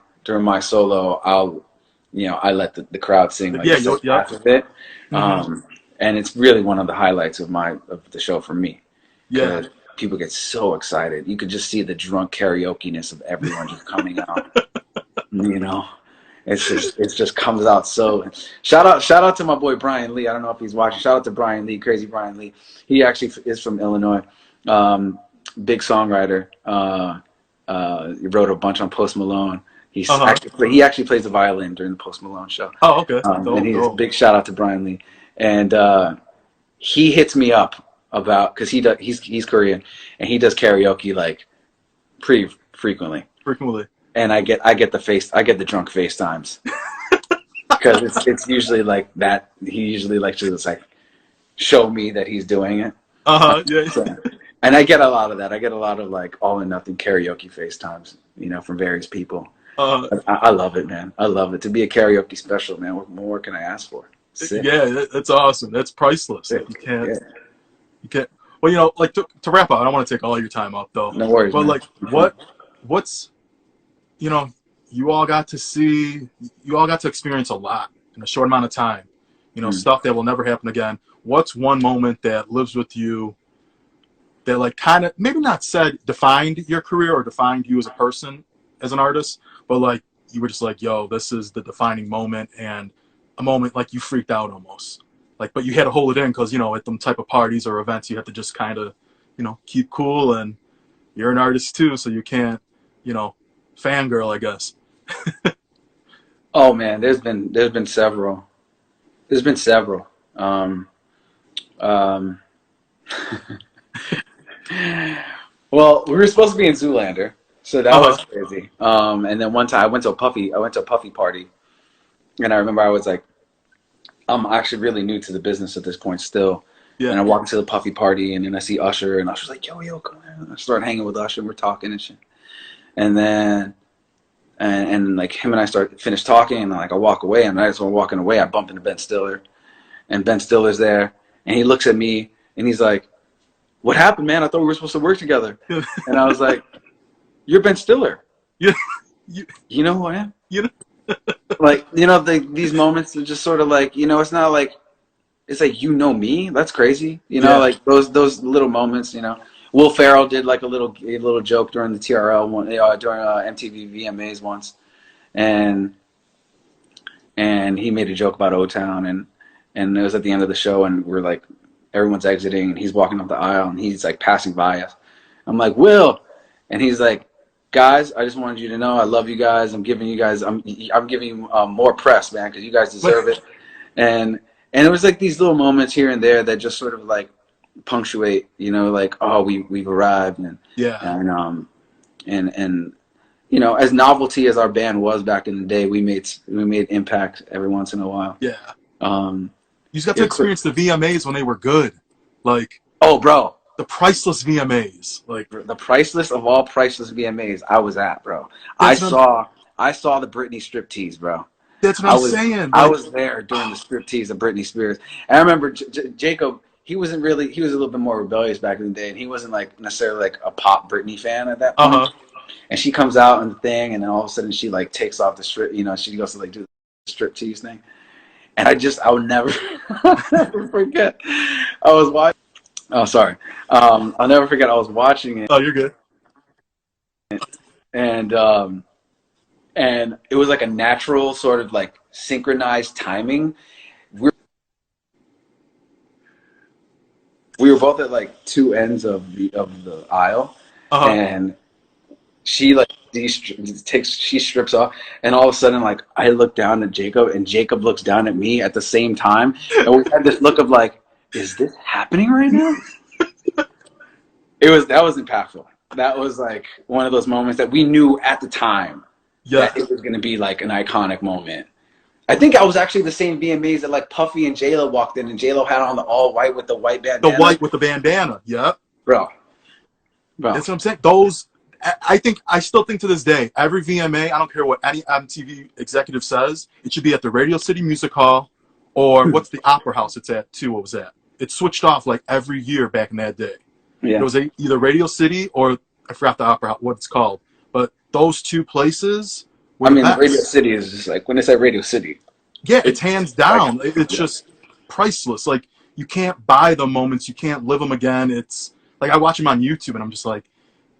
S1: solo, I let the crowd sing like half of it. And it's really one of the highlights of the show for me.
S2: Yeah.
S1: People get so excited. You could just see the drunk karaoke-ness of everyone just coming out. You know, it just comes out. So shout out to my boy Brian Lee. I don't know if he's watching. Shout out to Brian Lee, Crazy Brian Lee. He actually is from Illinois. Big songwriter. He wrote a bunch on Post Malone. He actually plays the violin during the Post Malone show.
S2: Oh, okay.
S1: And he's big shout out to Brian Lee. And he hits me up about, because he's Korean, and he does karaoke like pretty frequently. And I get the drunk FaceTimes, because it's usually like that. He usually likes to just like show me that he's doing it.
S2: Yeah.
S1: So, and I get a lot of that. I get a lot of like All or Nothing karaoke FaceTimes, you know, from various people. I love it, man. I love it. To be a karaoke special, man. What more can I ask for? Sick.
S2: Yeah, that's awesome. That's priceless. Like, you can't. Well, you know, like to wrap up, I don't want to take all your time up though.
S1: No worries.
S2: But
S1: man.
S2: like, what's, you know, you all got to experience a lot in a short amount of time. You know, stuff that will never happen again. What's one moment that lives with you that like kind of maybe not defined your career or defined you as a person, as an artist, but like you were just like, yo, this is the defining moment, and a moment like you freaked out almost, like, but you had to hold it in because, you know, at them type of parties or events, you have to just kind of, you know, keep cool, and you're an artist too, so you can't, you know, fangirl, I guess.
S1: Oh man, there's been several. Well, we were supposed to be in Zoolander, so that was crazy. And then one time I went to a Puffy party, and I remember I was like, I'm actually really new to the business at this point still. Yeah. And I walk into the Puffy party, and then I see Usher, and Usher's like, yo, come here. And I start hanging with Usher, and we're talking and shit. And then, and like him and I finish talking, and like I walk away, and as I'm walking away, I bump into Ben Stiller, and Ben Stiller's there, and he looks at me, and he's like, what happened, man? I thought we were supposed to work together. And I was like, You're Ben Stiller.
S2: You,
S1: you know who I am?
S2: You know?
S1: Like, these moments are just sort of like, it's not like, it's like, me? That's crazy. Like those little moments, Will Ferrell did like a little joke during the TRL one, during MTV VMAs once. And he made a joke about OTown, and it was at the end of the show, and we're like, everyone's exiting, and he's walking up the aisle, and he's like passing by us. I'm like, Will, and he's like, guys, I just wanted you to know I love you guys. I'm giving you more press, man, because you guys deserve it. And it was like these little moments here and there that just sort of like punctuate, like, oh, we've arrived, and as novelty as our band was back in the day, we made impact every once in a while.
S2: Yeah. You just got to experience the VMAs when they were good, like.
S1: Oh, bro.
S2: The priceless VMAs, like
S1: the priceless of all priceless VMAs, I was at, bro. I saw the Britney striptease, bro.
S2: That's what I'm saying.
S1: I was there during the striptease of Britney Spears. And I remember Jacob. He was a little bit more rebellious back in the day, and he wasn't like necessarily like a pop Britney fan at that point. And she comes out on the thing, and then all of a sudden she like takes off the strip. She goes to like do the striptease thing, and I'll never forget. I was watching. Oh, sorry. I'll never forget. I was watching it.
S2: Oh, you're good.
S1: And it was like a natural sort of like synchronized timing. We were both at like two ends of the aisle, and she like she strips off, and all of a sudden like I look down at Jacob, and Jacob looks down at me at the same time, and we had this look of like, is this happening right now? That was impactful. That was like one of those moments that we knew at the time that it was going to be like an iconic moment. I think I was actually the same VMAs that like Puffy and J-Lo walked in, and J-Lo had on the all white with the white bandana.
S2: The white with the bandana,
S1: bro.
S2: That's what I'm saying. Those, I still think to this day, every VMA, I don't care what any MTV executive says, it should be at the Radio City Music Hall, or what's the Opera House it's at too. What was that? It switched off like every year back in that day.
S1: Yeah.
S2: It was either Radio City or I forgot the Opera House, what it's called. But those two places.
S1: Radio City is just like, when they say Radio City.
S2: Yeah, it's hands down. It's just priceless. Like, you can't buy the moments. You can't live them again. It's like, I watch them on YouTube and I'm just like,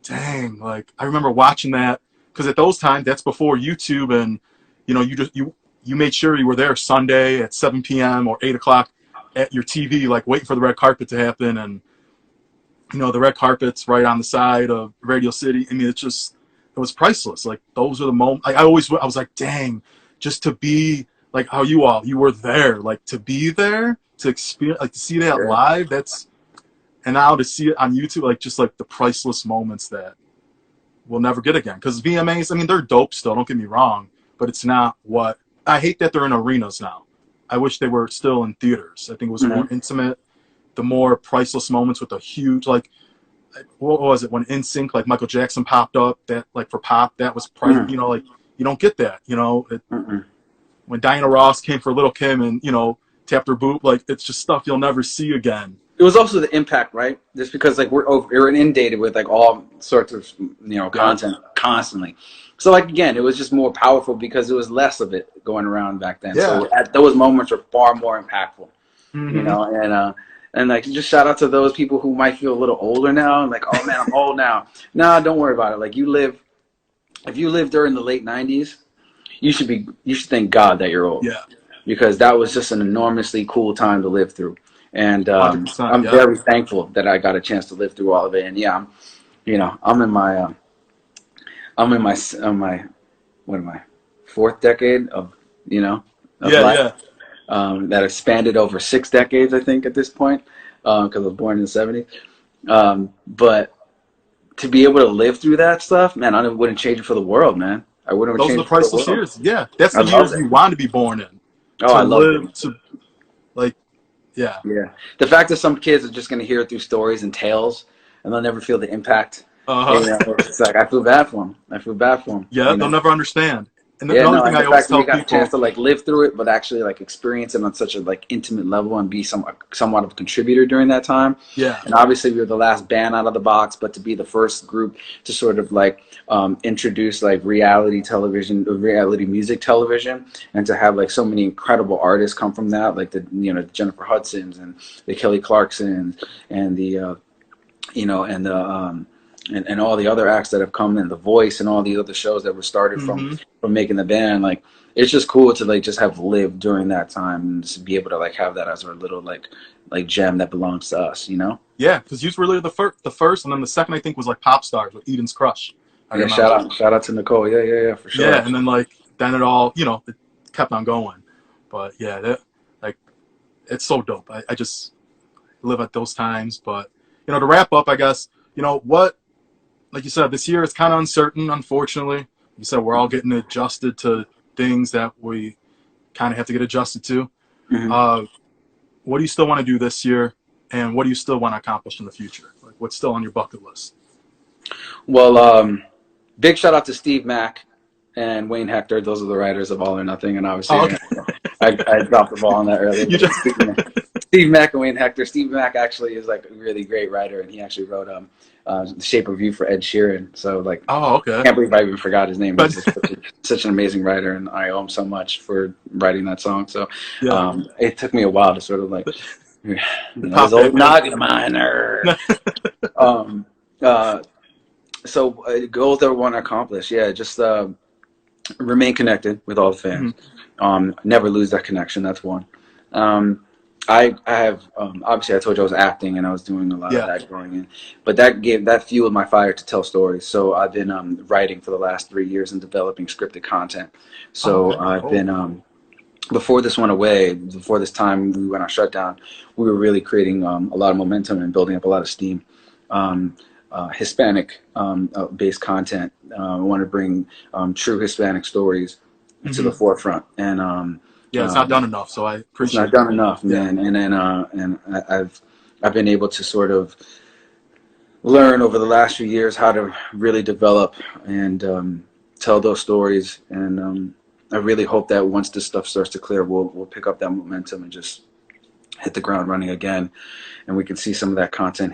S2: dang. Like, I remember watching that because at those times, that's before YouTube, and you made sure you were there Sunday at 7 p.m. or 8 o'clock at your TV, like waiting for the red carpet to happen. And, the red carpet's right on the side of Radio City. I mean, it was priceless. Like, those are the moments. Like, I was like, dang, just to be like how you were there, like to be there, to experience, like to see that live. And now to see it on YouTube, like just like the priceless moments that we'll never get again. Because VMAs, I mean, they're dope still, don't get me wrong, but it's not what, I hate that they're in arenas now. I wish they were still in theaters. I think it was more intimate, the more priceless moments with the huge, like, what was it when NSYNC, like Michael Jackson popped up, that like for pop, that was like, you don't get that, when Diana Ross came for Little Kim and, tapped her boob, like, it's just stuff you'll never see again.
S1: It was also the impact, right? Just because like we're inundated with like all sorts of content constantly. So like again, it was just more powerful because there was less of it going around back then.
S2: Yeah.
S1: So those moments are far more impactful. And like just shout out to those people who might feel a little older now, and like, oh man, I'm old now. Nah, don't worry about it. Like if you lived during the late 90s, you should thank God that you're old.
S2: Yeah. Because
S1: that was just an enormously cool time to live through. And I'm very thankful that I got a chance to live through all of it. And yeah, I'm in my what am I, fourth decade of life. That expanded over 6 decades, I think, at this point, because I was born in the 70s. But to be able to live through that stuff, man, I wouldn't change it for the world, man. I wouldn't change it for the world. Those are the priceless
S2: years. Yeah, that's the years you want to be born in.
S1: Oh, I love it.
S2: Yeah.
S1: The fact that some kids are just going to hear it through stories and tales, and they'll never feel the impact. It's like, I feel bad for them.
S2: Yeah, they'll never understand. And
S1: Yeah,
S2: another
S1: no,
S2: thing
S1: and
S2: I
S1: the
S2: always
S1: fact that we
S2: tell
S1: got a chance
S2: people,
S1: to like live through it, but actually like experience it on such a like intimate level and be somewhat of a contributor during that time.
S2: yeah,
S1: And obviously we were the last band out of the box, but to be the first group to sort of like introduce like reality television, reality music television, and to have like so many incredible artists come from that, like the Jennifer Hudsons and the Kelly Clarksons and the and the and all the other acts that have come in, The Voice and all the other shows that were started
S2: hmm
S1: from making the band. Like it's just cool to like just have lived during that time and just be able to like have that as our little like gem that belongs to us,
S2: yeah, because you were really the first, and then the second I think was like Pop Stars with Eden's Crush. I
S1: Yeah,
S2: remember.
S1: shout out to Nicole. Yeah, for
S2: Yeah,
S1: sure.
S2: and then like then it all it kept on going. But yeah, like it's so dope. I just live at those times. But to wrap up, I guess what, like you said, this year is kind of uncertain. Unfortunately, you said we're all getting adjusted to things that we kind of have to get adjusted to.
S1: Hmm.
S2: Uh, what do you still want to do this year, and what do you still want to accomplish in the future? Like what's still on your bucket list?
S1: Well, big shout out to Steve Mack and Wayne Hector. Those are the writers of All or Nothing, and
S2: Oh,
S1: obviously
S2: okay.
S1: I dropped the ball on that earlier.
S2: You
S1: But
S2: just
S1: Steve Mack and Wayne Hector. Steve Mack actually is like a really great writer, and he actually wrote The Shape of You for Ed Sheeran. So like,
S2: oh, okay.
S1: I can't believe I even forgot his name.
S2: But
S1: He's just such an amazing writer, and I owe him so much for writing that song. So
S2: yeah,
S1: it took me a while to sort of like,
S2: pop
S1: his
S2: back
S1: old
S2: in.
S1: noggin miner. Um, so goals that we want to accomplish, yeah, just remain connected with all the fans.
S2: Mhm.
S1: Never lose that connection. That's one. Um, I have obviously I told you I was acting and I was doing a lot of
S2: Yeah.
S1: that growing in, but that fueled my fire to tell stories. So I've been writing for the last 3 years and developing scripted content. So
S2: Oh,
S1: I've
S2: cool.
S1: been before this went away, before this time we went on shutdown, we were really creating a lot of momentum and building up a lot of steam. Um, Hispanic based content. I want to bring true Hispanic stories to the
S2: hmm
S1: forefront, and
S2: Yeah, it's not done enough, so I
S1: it's not
S2: appreciate
S1: done
S2: that.
S1: enough,
S2: Yeah.
S1: man. I've been able to sort of learn over the last few years how to really develop and tell those stories, and I really hope that once this stuff starts to clear, we'll pick up that momentum and just hit the ground running again, and we can see some of that content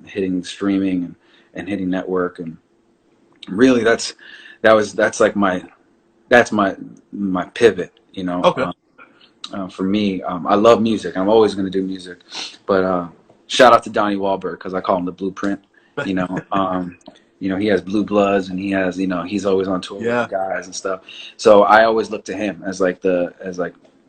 S1: hitting streaming and hitting network, and really that's like my pivot,
S2: Okay.
S1: for me. I love music. I'm always going to do music, but shout out to Donnie Wahlberg because I call him the blueprint. You know, he has Blue Bloods and he has he's always on tour with the
S2: Yeah.
S1: guys and stuff. So I always look to him as like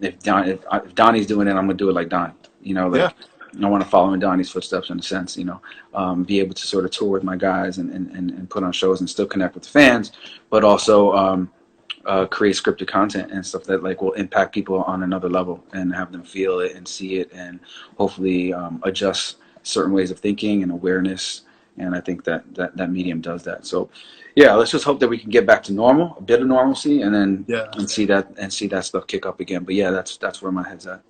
S1: if Donnie's doing it, I'm gonna do it like Donnie.
S2: Yeah.
S1: Like I want to follow in Donnie's footsteps in a sense. Be able to sort of tour with my guys and put on shows and still connect with the fans, but also create scripted content and stuff that like will impact people on another level and have them feel it and see it and hopefully adjust certain ways of thinking and awareness. And I think that medium does that. So yeah, let's just hope that we can get back to normal, a bit of normalcy, and then
S2: Yeah.
S1: see that stuff kick up again. But yeah, that's where my head's at.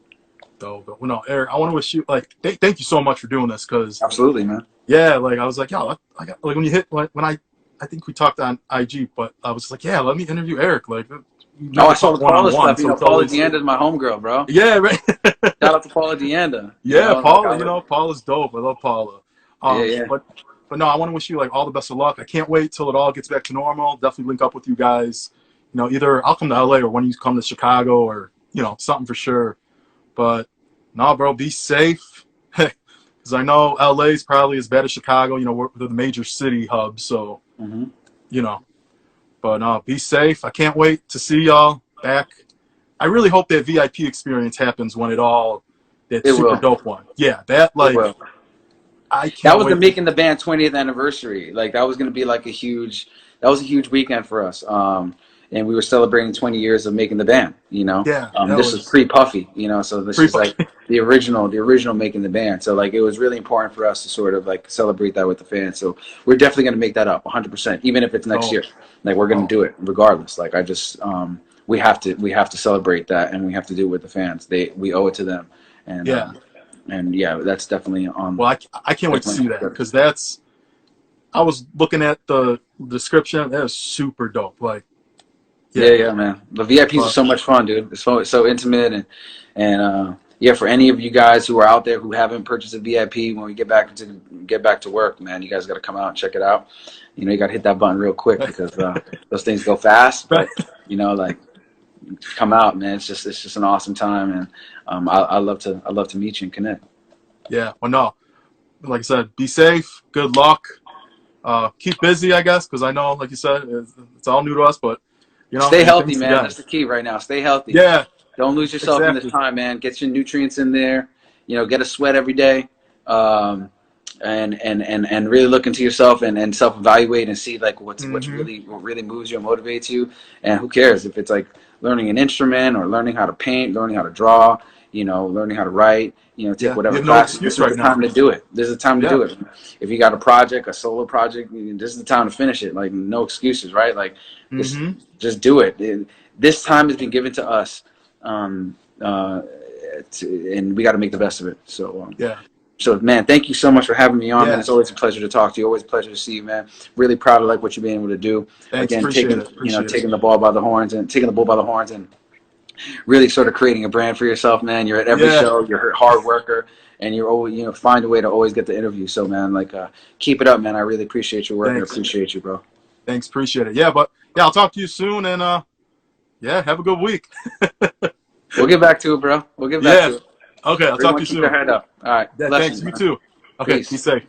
S2: So, but no, Eric, I want to wish you like thank you so much for doing this because
S1: Absolutely, man.
S2: yeah, like I was like, yo, I got like when you hit when I think we talked on IG, but I was like, yeah, let me interview Eric. Like, we
S1: Oh,
S2: never
S1: I saw
S2: talk
S1: the
S2: one
S1: Paula
S2: on one,
S1: stuff.
S2: so it's
S1: Paula
S2: always
S1: Deanda's my homegirl, bro.
S2: yeah, right.
S1: Shout out to Paula Deanda.
S2: Yeah,
S1: Like
S2: Paula, Paula's dope. I love Paula.
S1: yeah.
S2: But no, I want to wish you like all the best of luck. I can't wait till it all gets back to normal. Definitely link up with you guys. Either I'll come to LA or when you come to Chicago or something for sure. But no, bro, be safe. Because I know LA is probably as bad as Chicago. We're the major city hub, so
S1: Mm-hmm.
S2: you know. But no, be safe. I can't wait to see y'all back. I really hope that VIP experience happens when that
S1: It
S2: super
S1: will.
S2: dope one. Yeah, that
S1: It
S2: like
S1: will.
S2: I
S1: That
S2: can't
S1: was the
S2: wait.
S1: Making the Band 20th anniversary. Like that was going to be like that was a huge weekend for us. And we were celebrating 20 years of Making the Band.
S2: Yeah, that
S1: This is
S2: was
S1: pre-Puffy. So this
S2: pretty
S1: is
S2: fun.
S1: like the original Making the Band. So like it was really important for us to sort of like celebrate that with the fans. So we're definitely going to make that up 100%, even if it's next
S2: Oh,
S1: year. Like we're going
S2: oh,
S1: to do it regardless. Like I just we have to celebrate that, and we have to do it with the fans. We owe it to them. And
S2: yeah.
S1: yeah, that's definitely on.
S2: Well, I can't wait to see that because I was looking at the description. That is super dope. Like,
S1: Yeah, man. The VIPs are
S2: But
S1: so much fun, dude. It's so intimate and yeah, for any of you guys who are out there who haven't purchased a VIP, when we get back to work, man, you guys got to come out and check it out. You got to hit that button real quick because those things go fast. But like, come out, man. It's just an awesome time, and I love to meet you and connect.
S2: yeah, well, no, like I said, be safe. Good luck. Keep busy, I guess, because I know, like you said, it's all new to us. But
S1: Stay healthy, man.
S2: again.
S1: That's the key right now. Stay healthy.
S2: Yeah,
S1: Don't lose yourself in this time, man. Get your nutrients in there. Get a sweat every day, and really look into yourself and self-evaluate and see like what really moves you and motivates you. And who cares if it's like learning an instrument or learning how to paint, learning how to draw, learning how to write. Take whatever class. This is the time to do it. This is the time to do it. If you got a project, a solo project, this is the time to finish it. Like, no excuses, right? Like, just do it. This time has been given to us, and we got to make the best of it. So So, man, thank you so much for having me on, man. It's always a pleasure to talk to you. Always a pleasure to see you, man. Really proud of what you've been able to do.
S2: Thanks,
S1: Again,
S2: appreciate
S1: taking the bull by the horns and really sort of creating a brand for yourself, man. You're at every show. You're a hard worker, and you're always, find a way to always get the interview. So, man, keep it up, man. I really appreciate your work. Thanks. I appreciate you, bro.
S2: Thanks, appreciate it. Yeah, I'll talk to you soon, and have a good week.
S1: We'll get back to it, bro. We'll get back to it.
S2: Okay, I'll talk to you soon.
S1: Keep your head up. All right.
S2: Yeah, thanks. You too. Okay, be safe.